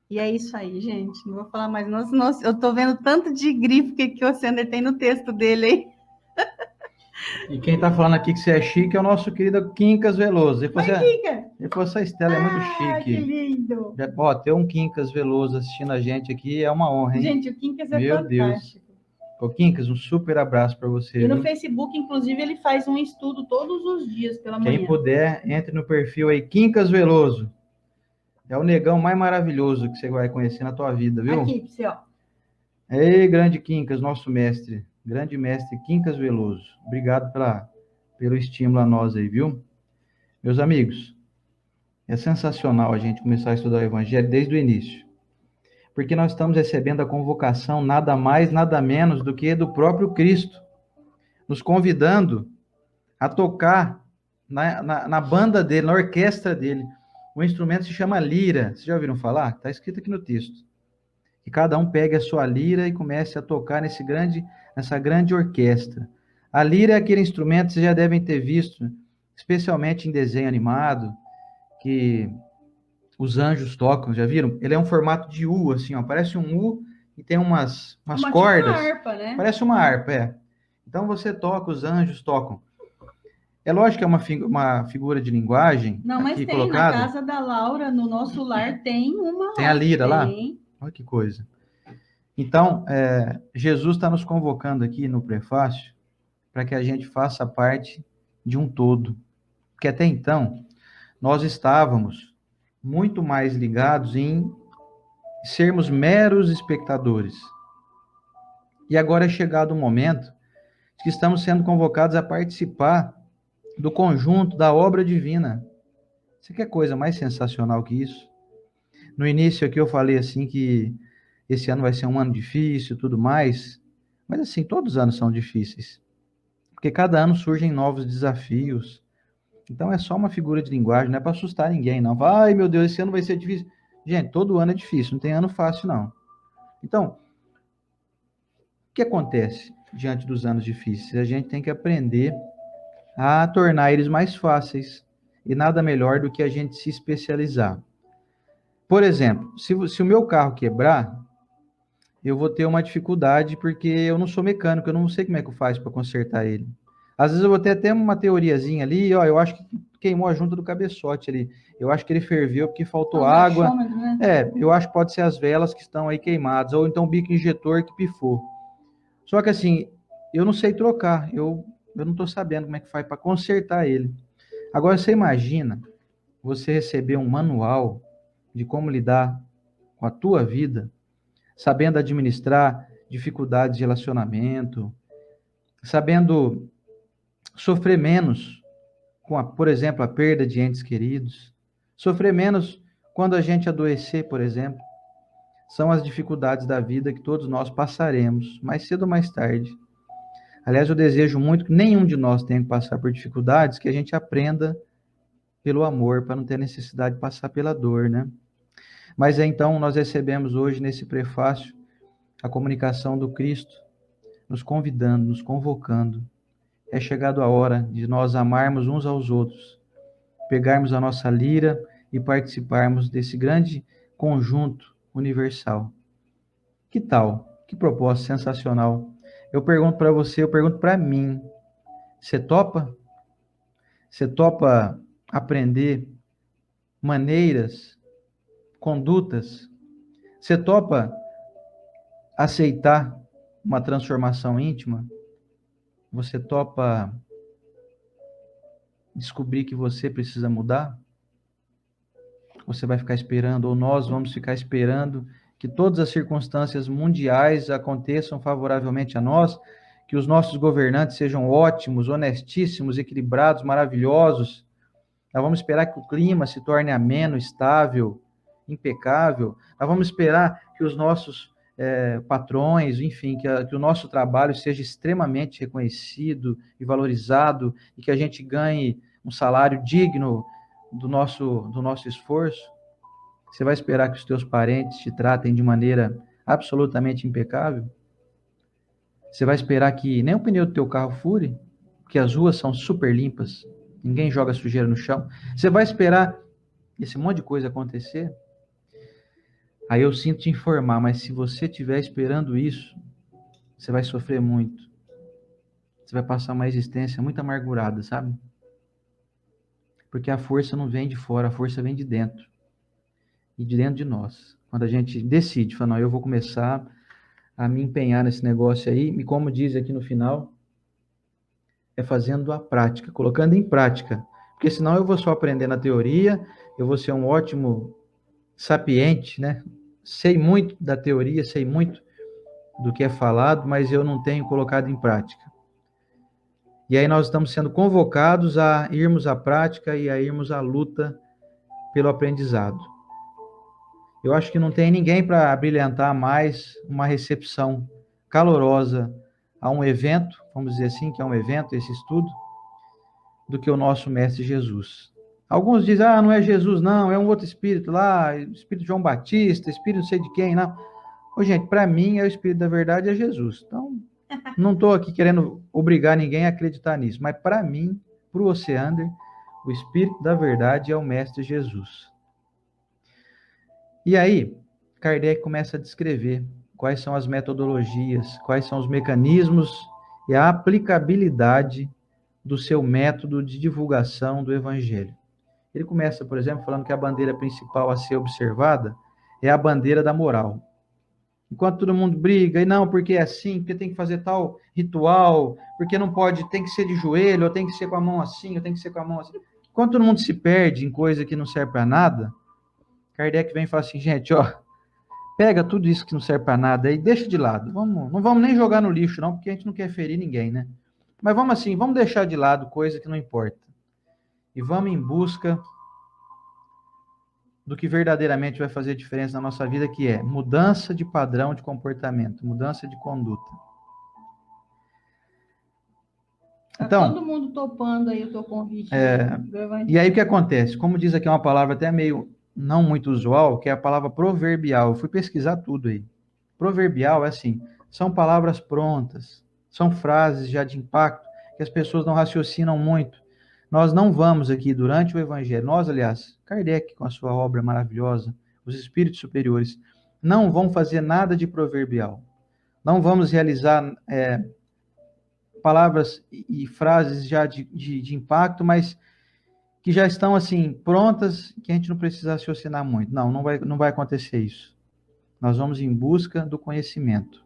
E é isso aí, gente. Não vou falar mais. Nossa, eu tô vendo tanto de grifo que o Sender tem no texto dele aí. E quem está falando aqui que você é chique é o nosso querido Quincas Veloso. Ele falou, essa Estela é muito chique. Que lindo! Ó, ter um Quincas Veloso assistindo a gente aqui é uma honra, hein? Gente, o Quincas é Meu fantástico. Deus. Ô, Quincas, um super abraço para você. E no viu? Facebook, inclusive, ele faz um estudo todos os dias pela manhã. Quem puder, entre no perfil aí, Quincas Veloso. É o negão mais maravilhoso que você vai conhecer na tua vida, viu? Aqui, pra você, ó. Ei, grande Quincas, nosso mestre. Grande mestre Quincas Veloso. Obrigado pelo estímulo a nós aí, viu? Meus amigos, é sensacional a gente começar a estudar o Evangelho desde o início. Porque nós estamos recebendo a convocação nada mais, nada menos do que do próprio Cristo, nos convidando a tocar na banda dele, na orquestra dele. O instrumento se chama lira. Vocês já ouviram falar? Está escrito aqui no texto. Que cada um pegue a sua lira e comece a tocar nessa grande orquestra. A lira é aquele instrumento que vocês já devem ter visto, especialmente em desenho animado, que os anjos tocam, já viram? Ele é um formato de U, assim, ó, parece um U e tem umas cordas. Tipo uma harpa, né? Parece uma harpa, é. Então você toca, os anjos tocam. É lógico que é uma figura de linguagem. Não, mas aqui tem, colocada. na casa da Laura, no nosso lar, tem uma. Tem a lira lá? Tem. Olha que coisa. Então, Jesus está nos convocando aqui no prefácio para que a gente faça parte de um todo. Porque até então, nós estávamos muito mais ligados em sermos meros espectadores. E agora é chegado o momento que estamos sendo convocados a participar do conjunto da obra divina. Você quer coisa mais sensacional que isso? No início aqui eu falei assim que esse ano vai ser um ano difícil e tudo mais, mas assim, todos os anos são difíceis. Porque cada ano surgem novos desafios. Então é só uma figura de linguagem, não é para assustar ninguém, não. Ai, meu Deus, esse ano vai ser difícil. Gente, todo ano é difícil, não tem ano fácil, não. Então, o que acontece diante dos anos difíceis? A gente tem que aprender a tornar eles mais fáceis. E nada melhor do que a gente se especializar. Por exemplo, se o meu carro quebrar, eu vou ter uma dificuldade porque eu não sou mecânico, eu não sei como é que eu faço para consertar ele. Às vezes eu vou ter até uma teoriazinha ali, ó, eu acho que queimou a junta do cabeçote ali. Eu acho que ele ferveu porque faltou água. Né? Eu acho que pode ser as velas que estão aí queimadas, ou então o bico injetor que pifou. Só que assim, eu não sei trocar, eu não estou sabendo como é que faz para consertar ele. Agora você imagina você receber um manual de como lidar com a tua vida, sabendo administrar dificuldades de relacionamento, sabendo sofrer menos com, por exemplo, a perda de entes queridos, sofrer menos quando a gente adoecer, por exemplo. São as dificuldades da vida que todos nós passaremos, mais cedo ou mais tarde. Aliás, eu desejo muito que nenhum de nós tenha que passar por dificuldades, que a gente aprenda pelo amor, para não ter necessidade de passar pela dor, né? Mas então nós recebemos hoje nesse prefácio a comunicação do Cristo, nos convidando, nos convocando. É chegado a hora de nós amarmos uns aos outros, pegarmos a nossa lira e participarmos desse grande conjunto universal. Que tal? Que proposta sensacional. Eu pergunto para você, eu pergunto para mim, você topa? Você topa aprender maneiras, condutas. Você topa aceitar uma transformação íntima? Você topa descobrir que você precisa mudar? Você vai ficar esperando, ou nós vamos ficar esperando que todas as circunstâncias mundiais aconteçam favoravelmente a nós, que os nossos governantes sejam ótimos, honestíssimos, equilibrados, maravilhosos? Nós vamos esperar que o clima se torne ameno, estável, impecável? Nós vamos esperar que os nossos patrões, enfim, que o nosso trabalho seja extremamente reconhecido e valorizado e que a gente ganhe um salário digno do nosso esforço? Você vai esperar que os teus parentes te tratem de maneira absolutamente impecável? Você vai esperar que nem o pneu do teu carro fure, porque as ruas são super limpas, ninguém joga sujeira no chão? Você vai esperar esse monte de coisa acontecer? Aí eu sinto te informar, mas se você estiver esperando isso, você vai sofrer muito. Você vai passar uma existência muito amargurada, sabe? Porque a força não vem de fora, a força vem de dentro. E de dentro de nós. Quando a gente decide, fala, não, eu vou começar a me empenhar nesse negócio aí, e como diz aqui no final, é fazendo a prática, colocando em prática. Porque senão eu vou só aprender na teoria, eu vou ser um ótimo sapiente, né? Sei muito da teoria, sei muito do que é falado, mas eu não tenho colocado em prática. E aí nós estamos sendo convocados a irmos à prática e a irmos à luta pelo aprendizado. Eu acho que não tem ninguém para brilhantar mais uma recepção calorosa a um evento, vamos dizer assim, que é um evento, esse estudo, do que o nosso Mestre Jesus. Alguns dizem, não é Jesus não, é um outro espírito lá, espírito João Batista, espírito não sei de quem, não. Ô, gente, para mim, o espírito da verdade é Jesus. Então, não estou aqui querendo obrigar ninguém a acreditar nisso, mas para mim, para o Oceander, o espírito da verdade é o Mestre Jesus. E aí, Kardec começa a descrever quais são as metodologias, quais são os mecanismos e a aplicabilidade do seu método de divulgação do Evangelho. Ele começa, por exemplo, falando que a bandeira principal a ser observada é a bandeira da moral. Enquanto todo mundo briga, e não, porque é assim, porque tem que fazer tal ritual, porque não pode, tem que ser de joelho, ou tem que ser com a mão assim, ou tem que ser com a mão assim. Enquanto todo mundo se perde em coisa que não serve para nada, Kardec vem e fala assim, gente, ó, pega tudo isso que não serve para nada e deixa de lado. Não vamos nem jogar no lixo, não, porque a gente não quer ferir ninguém, né? Mas vamos assim, vamos deixar de lado coisa que não importa. E vamos em busca do que verdadeiramente vai fazer diferença na nossa vida, que é mudança de padrão de comportamento, mudança de conduta. Então, todo mundo topando aí o teu convite. E aí o que acontece? Como diz aqui uma palavra até meio não muito usual, que é a palavra proverbial. Eu fui pesquisar tudo aí. Proverbial é assim, são palavras prontas, são frases já de impacto, que as pessoas não raciocinam muito. Nós não vamos aqui, durante o Evangelho, nós, aliás, Kardec, com a sua obra maravilhosa, os Espíritos Superiores, não vão fazer nada de proverbial. Não vamos realizar palavras e frases já de impacto, mas que já estão, assim, prontas, que a gente não precisa raciocinar muito. Não vai acontecer isso. Nós vamos em busca do conhecimento,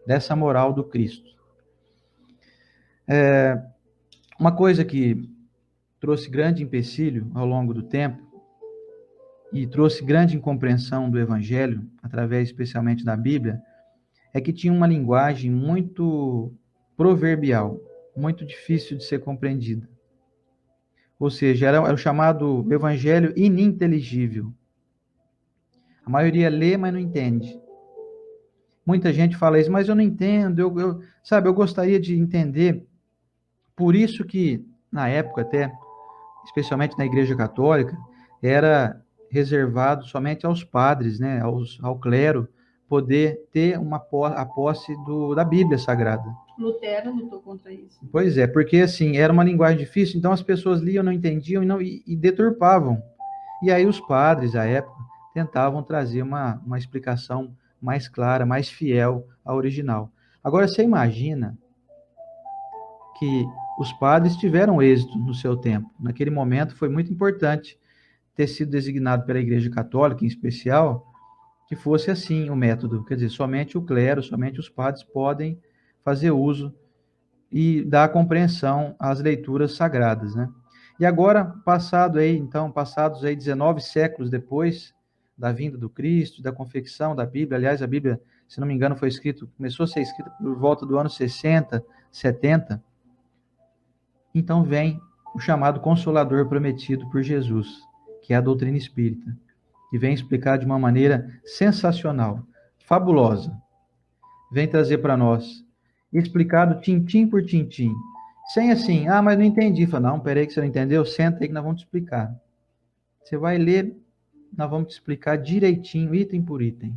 dessa moral do Cristo. Uma coisa que trouxe grande empecilho ao longo do tempo e trouxe grande incompreensão do Evangelho, através especialmente da Bíblia, é que tinha uma linguagem muito proverbial, muito difícil de ser compreendida. Ou seja, era o chamado Evangelho ininteligível. A maioria lê, mas não entende. Muita gente fala isso, mas eu não entendo, eu gostaria de entender. Por isso que, na época até, especialmente na Igreja Católica, era reservado somente aos padres, né, ao clero, poder ter a posse da Bíblia Sagrada. Lutero lutou contra isso. Pois é, porque assim, era uma linguagem difícil, então as pessoas liam, não entendiam e deturpavam. E aí os padres, à época, tentavam trazer uma explicação mais clara, mais fiel à original. Agora, você imagina que os padres tiveram êxito no seu tempo. Naquele momento foi muito importante ter sido designado pela Igreja Católica, em especial, que fosse assim o método. Quer dizer, somente o clero, somente os padres podem fazer uso e dar compreensão às leituras sagradas, né? E agora, passados aí 19 séculos depois da vinda do Cristo, da confecção da Bíblia, aliás, a Bíblia, se não me engano, começou a ser escrita por volta do ano 60, 70, então vem o chamado Consolador prometido por Jesus, que é a doutrina espírita, que vem explicar de uma maneira sensacional, fabulosa. Vem trazer para nós, explicado tintim por tintim. Sem assim, mas não entendi. Fala, não, peraí que você não entendeu, senta aí que nós vamos te explicar. Você vai ler, nós vamos te explicar direitinho, item por item.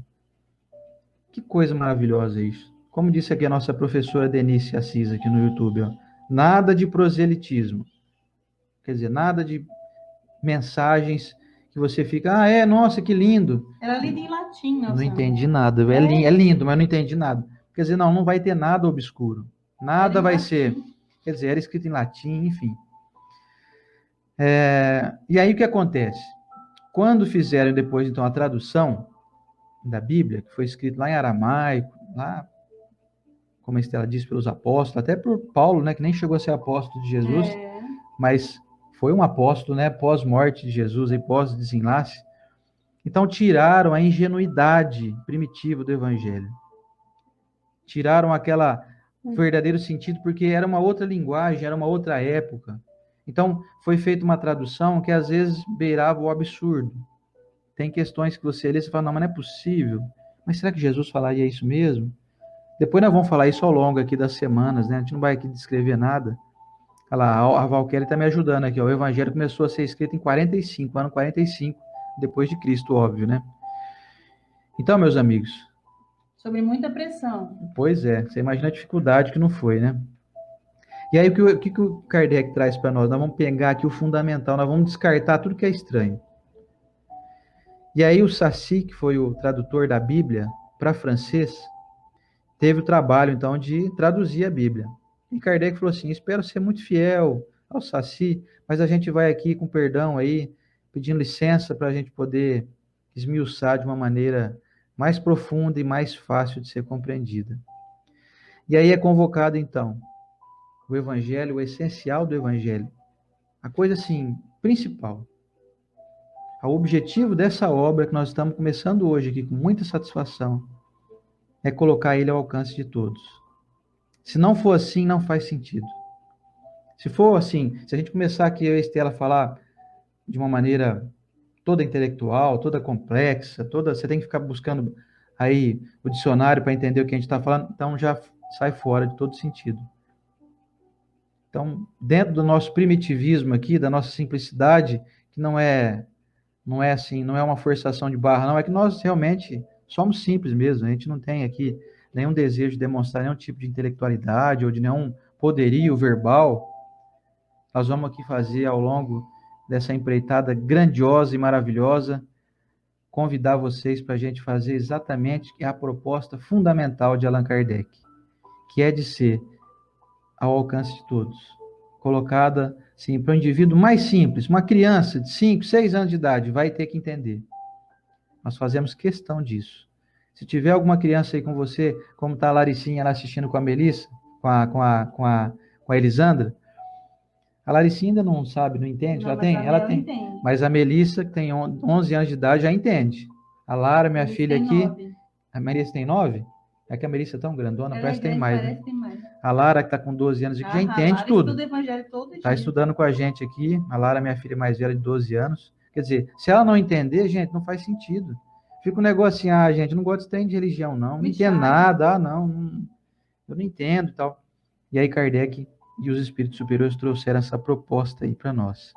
Que coisa maravilhosa isso. Como disse aqui a nossa professora Denise Assis aqui no YouTube, ó, nada de proselitismo. Quer dizer, nada de mensagens que você fica, nossa, que lindo. Era lido em latim, Não entendi nada. É lindo, mas não entendi nada. Quer dizer, não vai ter nada obscuro. Nada vai ser. Quer dizer, era escrito em latim, enfim. E aí o que acontece? Quando fizeram depois, então, a tradução da Bíblia, que foi escrito lá em aramaico, lá, como a Estela disse, pelos apóstolos, até por Paulo, né, que nem chegou a ser apóstolo de Jesus, mas foi um apóstolo, né, pós-morte de Jesus e pós-desenlace. Então, tiraram a ingenuidade primitiva do Evangelho. Tiraram aquela verdadeiro sentido, porque era uma outra linguagem, era uma outra época. Então, foi feita uma tradução que às vezes beirava o absurdo. Tem questões que você lê e fala, não, mas não é possível. Mas será que Jesus falaria isso mesmo? Depois nós vamos falar isso ao longo aqui das semanas, né? A gente não vai aqui descrever nada. Olha lá, a Valquéria está me ajudando aqui, ó. O Evangelho começou a ser escrito em 45, ano 45, depois de Cristo, óbvio, né? Então, meus amigos... Sobre muita pressão. Pois é, você imagina a dificuldade que não foi, né? E aí, o que o Kardec traz para nós? Nós vamos pegar aqui o fundamental, nós vamos descartar tudo que é estranho. E aí, o Saci, que foi o tradutor da Bíblia para francês, teve o trabalho, então, de traduzir a Bíblia. E Kardec falou assim, espero ser muito fiel ao Saci, mas a gente vai aqui com perdão aí, pedindo licença para a gente poder esmiuçar de uma maneira mais profunda e mais fácil de ser compreendida. E aí é convocado, então, o Evangelho, o essencial do Evangelho, a coisa, assim, principal. O objetivo dessa obra que nós estamos começando hoje aqui com muita satisfação é colocar ele ao alcance de todos. Se não for assim, não faz sentido. Se for assim, se a gente começar aqui, eu e a Estela, falar de uma maneira toda intelectual, toda complexa, você tem que ficar buscando aí o dicionário para entender o que a gente está falando, então já sai fora de todo sentido. Então, dentro do nosso primitivismo aqui, da nossa simplicidade, que não é assim, não é uma forçação de barra, não, é que nós realmente somos simples mesmo, a gente não tem aqui nenhum desejo de demonstrar nenhum tipo de intelectualidade ou de nenhum poderio verbal. Nós vamos aqui fazer ao longo dessa empreitada grandiosa e maravilhosa, convidar vocês para a gente fazer exatamente a proposta fundamental de Allan Kardec, que é de ser ao alcance de todos, colocada assim, para o indivíduo mais simples, uma criança de 5, 6 anos de idade vai ter que entender. Nós fazemos questão disso. Se tiver alguma criança aí com você, como está a Laricinha lá assistindo com a Melissa, com a Elisandra, a Laricinha ainda não sabe, não entende, não, ela tem, entende. Mas a Melissa, que tem 11 anos de idade, já entende. A Lara, minha filha aqui, 9. A Melissa tem 9? É que a Melissa é tão grandona, parece que tem mais. Parece tem mais. A Lara, que está com 12 anos, já entende tudo. Estuda Evangelho todo dia. Está estudando com a gente aqui. A Lara, minha filha mais velha, de 12 anos. Quer dizer, se ela não entender, gente, não faz sentido. Fica um negócio assim, gente, não gosto de religião, não. Não entendo nada, não. Eu não entendo e tal. E aí Kardec e os espíritos superiores trouxeram essa proposta aí para nós.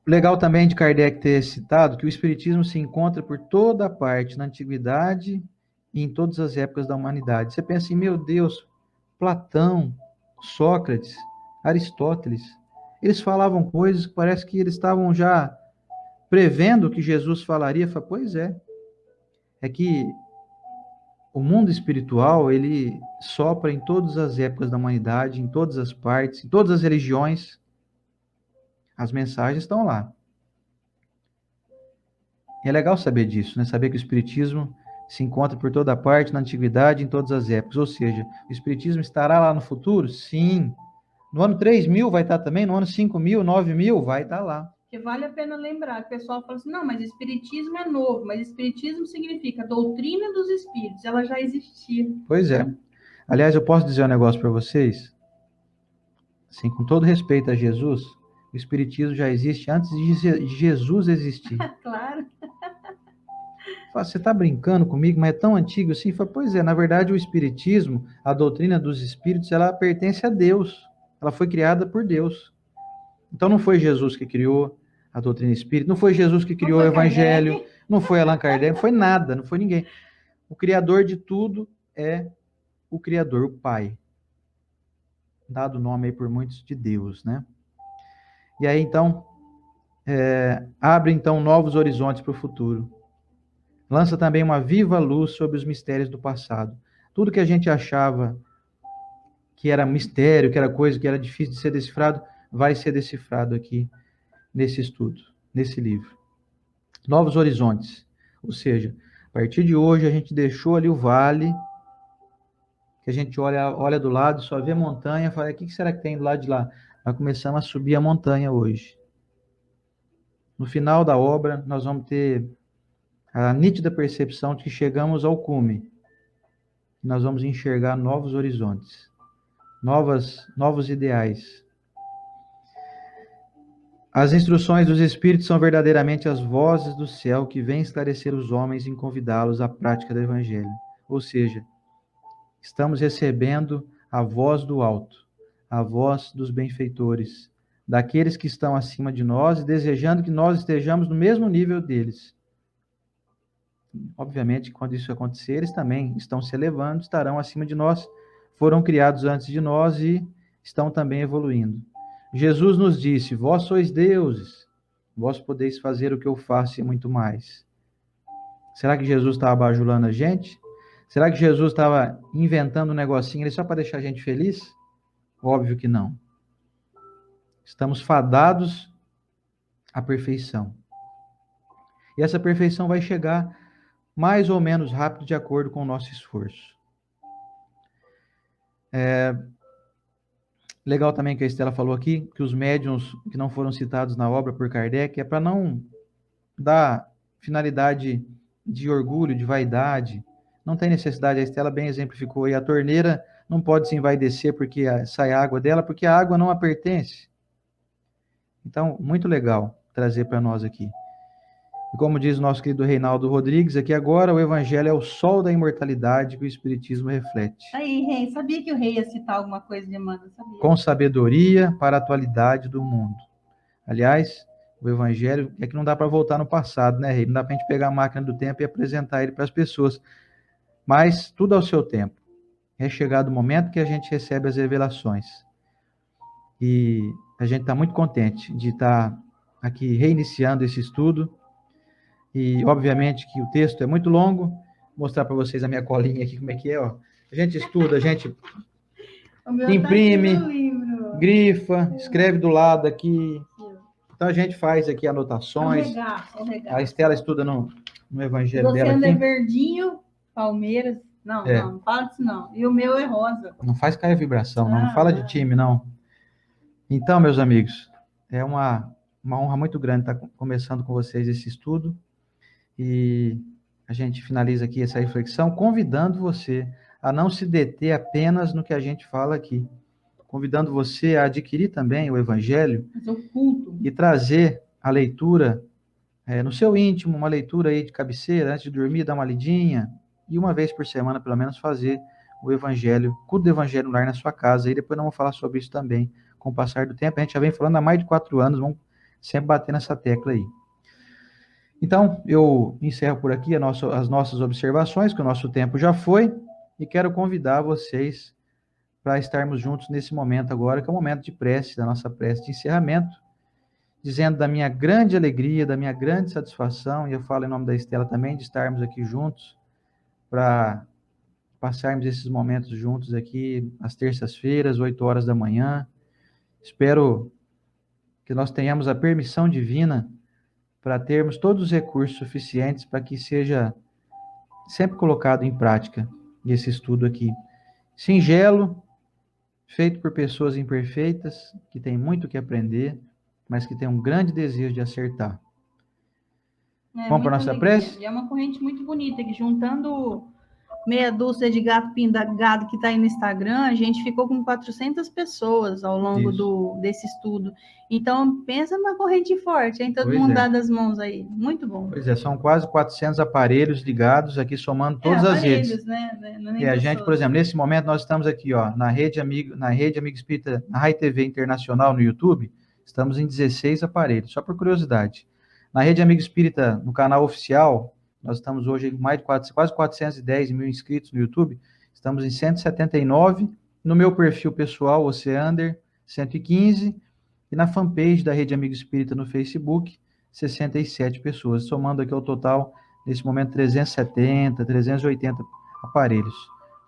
Legal também de Kardec ter citado que o espiritismo se encontra por toda parte, na antiguidade e em todas as épocas da humanidade. Você pensa assim, meu Deus, Platão, Sócrates, Aristóteles, eles falavam coisas que parece que eles estavam já prevendo que Jesus falaria. Pois é que o mundo espiritual, ele sopra em todas as épocas da humanidade, em todas as partes, em todas as religiões. As mensagens estão lá. E é legal saber disso, né? Saber que o Espiritismo se encontra por toda parte, na antiguidade, em todas as épocas. Ou seja, o Espiritismo estará lá no futuro? Sim. No ano 3000 vai estar também, no ano 5000, 9000 vai estar lá. Porque vale a pena lembrar, o pessoal fala assim, não, mas Espiritismo é novo, mas Espiritismo significa doutrina dos espíritos, ela já existia. Pois é. Aliás, eu posso dizer um negócio para vocês? Assim, com todo respeito a Jesus, o Espiritismo já existe antes de Jesus existir. Claro. Fala, você está brincando comigo, mas é tão antigo assim? Fala, pois é, na verdade o Espiritismo, a doutrina dos Espíritos, ela pertence a Deus. Ela foi criada por Deus. Então não foi Jesus que criou a doutrina espírita, não foi Jesus que criou o Evangelho, Kardec. não foi Allan Kardec, não foi nada, não foi ninguém. O criador de tudo é o Criador, o Pai. Dado o nome aí por muitos de Deus, né? E aí então, abre então novos horizontes para o futuro. Lança também uma viva luz sobre os mistérios do passado. Tudo que a gente achava que era mistério, que era coisa que era difícil de ser decifrado, vai ser decifrado aqui nesse estudo, nesse livro. Novos horizontes. Ou seja, a partir de hoje a gente deixou ali o vale, que a gente olha do lado, só vê montanha, fala, o que será que tem do lado de lá? Nós começamos a subir a montanha hoje. No final da obra, nós vamos ter a nítida percepção de que chegamos ao cume. Nós vamos enxergar novos horizontes, novos ideais. As instruções dos Espíritos são verdadeiramente as vozes do céu que vêm esclarecer os homens e convidá-los à prática do Evangelho. Ou seja, estamos recebendo a voz do alto, a voz dos benfeitores, daqueles que estão acima de nós e desejando que nós estejamos no mesmo nível deles. Obviamente, quando isso acontecer, eles também estão se elevando, estarão acima de nós, foram criados antes de nós e estão também evoluindo. Jesus nos disse: vós sois deuses, vós podeis fazer o que eu faço e muito mais. Será que Jesus estava bajulando a gente? Será que Jesus estava inventando um negocinho ali só para deixar a gente feliz? Óbvio que não. Estamos fadados à perfeição. E essa perfeição vai chegar mais ou menos rápido de acordo com o nosso esforço. Legal também que a Estela falou aqui, que os médiuns que não foram citados na obra por Kardec é para não dar finalidade de orgulho, de vaidade. Não tem necessidade, a Estela bem exemplificou, e a torneira não pode se envaidecer porque sai água dela, porque a água não a pertence. Então, muito legal trazer para nós aqui. E como diz o nosso querido Reinaldo Rodrigues, aqui agora o Evangelho é o sol da imortalidade que o Espiritismo reflete. Aí, rei, sabia que o rei ia citar alguma coisa de Emmanuel? Sabia. Com sabedoria para a atualidade do mundo. Aliás, o Evangelho é que não dá para voltar no passado, né, rei? Não dá para a gente pegar a máquina do tempo e apresentar ele para as pessoas. Mas tudo ao seu tempo. É chegado o momento que a gente recebe as revelações. E a gente está muito contente de estar aqui reiniciando esse estudo. E, obviamente, que o texto é muito longo. Vou mostrar para vocês a minha colinha aqui, como é que é, ó. A gente estuda, a gente imprime, tá, grifa, escreve do lado aqui. Então, a gente faz aqui anotações. A Estela estuda no Evangelho dela aqui. Você anda verdinho, Palmeiras. Não, não fala disso não. E o meu é rosa. Não faz cair a vibração, não fala de time, não. Então, meus amigos, é uma honra muito grande estar começando com vocês esse estudo. E a gente finaliza aqui essa reflexão convidando você a não se deter apenas no que a gente fala aqui. Convidando você a adquirir também o Evangelho e trazer a leitura no seu íntimo, uma leitura aí de cabeceira, antes de dormir, dar uma lidinha, e uma vez por semana, pelo menos, fazer o Evangelho, culto do Evangelho no lar na sua casa, e depois nós vamos falar sobre isso também, com o passar do tempo. A gente já vem falando há mais de 4 anos, vamos sempre bater nessa tecla aí. Então, eu encerro por aqui as nossas observações, que o nosso tempo já foi, e quero convidar vocês para estarmos juntos nesse momento agora, que é o momento de prece, da nossa prece de encerramento, dizendo da minha grande alegria, da minha grande satisfação, e eu falo em nome da Estela também, de estarmos aqui juntos, para passarmos esses momentos juntos aqui, às terças-feiras, 8 horas da manhã. Espero que nós tenhamos a permissão divina para termos todos os recursos suficientes para que seja sempre colocado em prática esse estudo aqui. Singelo, feito por pessoas imperfeitas, que têm muito o que aprender, mas que têm um grande desejo de acertar. Vamos para a nossa prece? E é uma corrente muito bonita, que juntando meia dúzia de gato pingado que está aí no Instagram, a gente ficou com 400 pessoas ao longo desse estudo. Então, pensa numa corrente forte, hein? Todo mundo dá das mãos aí. Muito bom. Pois é, são quase 400 aparelhos ligados aqui, somando todas as redes. Né? Não é E a gente, por exemplo, nesse momento nós estamos aqui, ó, na rede Amigo Espírita, na Rai TV Internacional no YouTube, estamos em 16 aparelhos, só por curiosidade. Na rede Amigo Espírita, no canal oficial, nós estamos hoje em mais de quase 410 mil inscritos no YouTube, estamos em 179, no meu perfil pessoal, Oceander, 115, e na fanpage da Rede Amigo Espírita no Facebook, 67 pessoas, somando aqui ao total, nesse momento, 370, 380 aparelhos.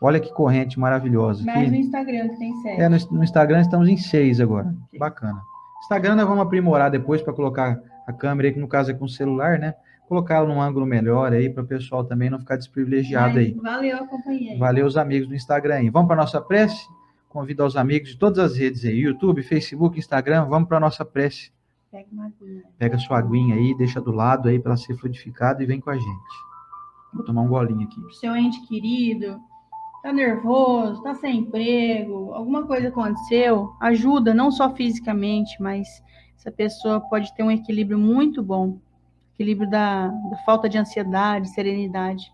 Olha que corrente maravilhosa. Mas no Instagram que tem 7. No Instagram estamos em 6 agora. Okay. Bacana. Instagram nós vamos aprimorar depois para colocar a câmera aí, que no caso é com celular, né? Colocá-la num ângulo melhor aí, para o pessoal também não ficar desprivilegiado aí. Valeu a companhia. Valeu os amigos do Instagram aí. Vamos para a nossa prece? Convido os amigos de todas as redes aí, YouTube, Facebook, Instagram, vamos para a nossa prece. Pega uma aguinha. Pega sua aguinha aí, deixa do lado aí para ela ser fluidificada e vem com a gente. Vou tomar um golinho aqui. Seu ente querido, tá nervoso, tá sem emprego, alguma coisa aconteceu, ajuda, não só fisicamente, mas essa pessoa pode ter um equilíbrio muito bom. Equilíbrio da falta de ansiedade, serenidade.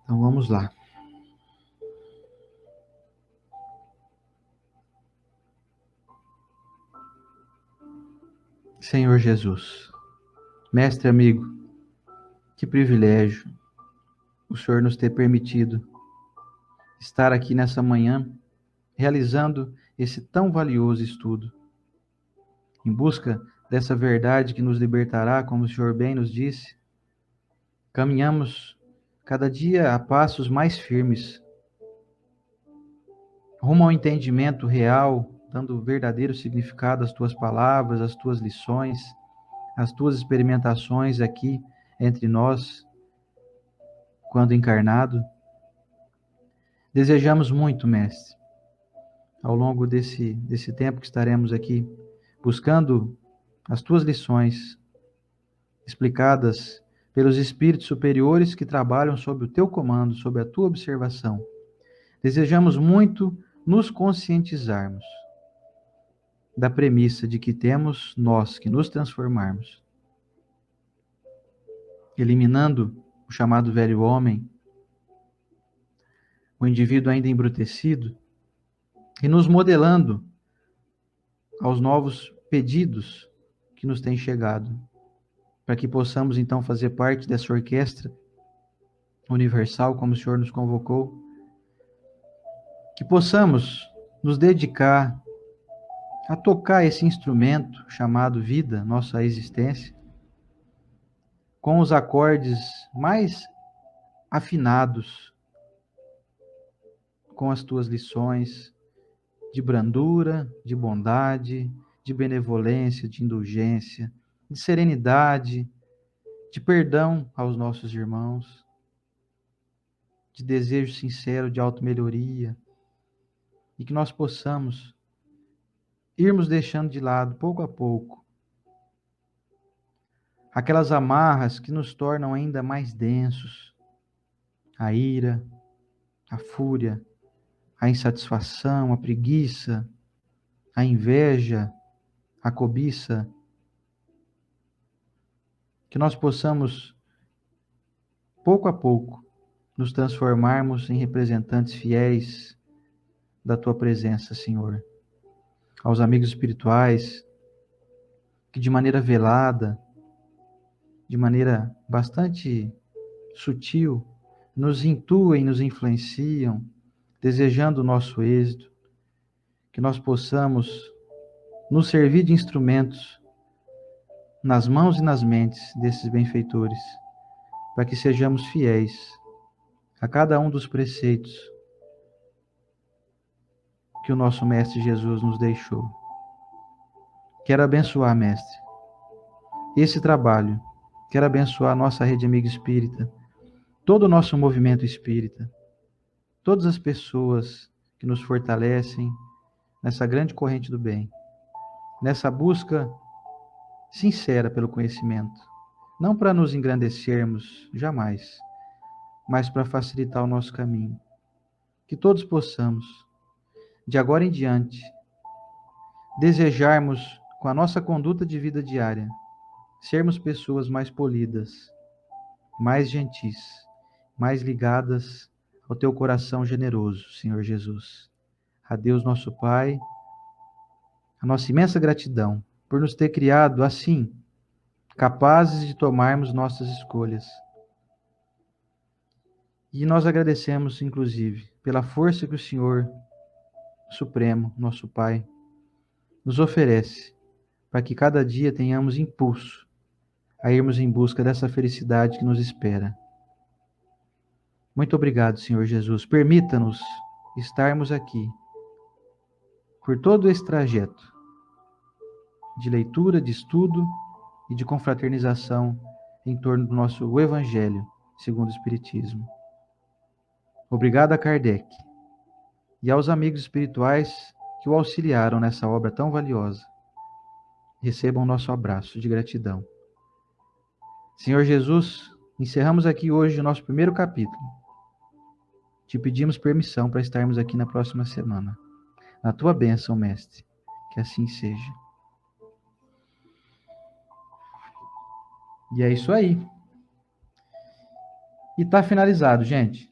Então vamos lá. Senhor Jesus, mestre amigo, que privilégio o Senhor nos ter permitido estar aqui nessa manhã, realizando esse tão valioso estudo, em busca dessa verdade que nos libertará, como o Senhor bem nos disse. Caminhamos cada dia a passos mais firmes, rumo ao entendimento real, dando verdadeiro significado às tuas palavras, às tuas lições, às tuas experimentações aqui entre nós, quando encarnado. Desejamos muito, mestre, ao longo desse tempo que estaremos aqui, buscando as tuas lições, explicadas pelos espíritos superiores que trabalham sob o teu comando, sob a tua observação. Desejamos muito nos conscientizarmos da premissa de que temos nós que nos transformarmos, eliminando o chamado velho homem, o indivíduo ainda embrutecido, e nos modelando aos novos pedidos que nos têm chegado, para que possamos então fazer parte dessa orquestra universal, como o Senhor nos convocou, que possamos nos dedicar a tocar esse instrumento chamado vida, nossa existência, com os acordes mais afinados, com as tuas lições de brandura, de bondade, de benevolência, de indulgência, de serenidade, de perdão aos nossos irmãos, de desejo sincero de auto-melhoria, e que nós possamos irmos deixando de lado, pouco a pouco, aquelas amarras que nos tornam ainda mais densos, a ira, a fúria, a insatisfação, a preguiça, a inveja, a cobiça, que nós possamos, pouco a pouco, nos transformarmos em representantes fiéis da tua presença, Senhor. Aos amigos espirituais, que de maneira velada, de maneira bastante sutil, nos intuem, nos influenciam, desejando o nosso êxito, que nós possamos nos servir de instrumentos nas mãos e nas mentes desses benfeitores, para que sejamos fiéis a cada um dos preceitos que o nosso Mestre Jesus nos deixou. Quero abençoar, Mestre, esse trabalho. Quero abençoar a nossa rede amiga espírita, todo o nosso movimento espírita, todas as pessoas que nos fortalecem nessa grande corrente do bem, nessa busca sincera pelo conhecimento, não para nos engrandecermos, jamais, mas para facilitar o nosso caminho. Que todos possamos, de agora em diante, desejarmos, com a nossa conduta de vida diária, sermos pessoas mais polidas, mais gentis, mais ligadas ao teu coração generoso, Senhor Jesus. A Deus nosso Pai, a nossa imensa gratidão por nos ter criado assim, capazes de tomarmos nossas escolhas. E nós agradecemos, inclusive, pela força que o Senhor Supremo, nosso Pai, nos oferece, para que cada dia tenhamos impulso a irmos em busca dessa felicidade que nos espera. Muito obrigado, Senhor Jesus. Permita-nos estarmos aqui por todo esse trajeto de leitura, de estudo e de confraternização em torno do nosso Evangelho, segundo o Espiritismo. Obrigado a Kardec e aos amigos espirituais que o auxiliaram nessa obra tão valiosa. Recebam nosso abraço de gratidão. Senhor Jesus, encerramos aqui hoje o nosso primeiro capítulo. Te pedimos permissão para estarmos aqui na próxima semana. Na tua bênção, Mestre, que assim seja. E é isso aí. E está finalizado, gente.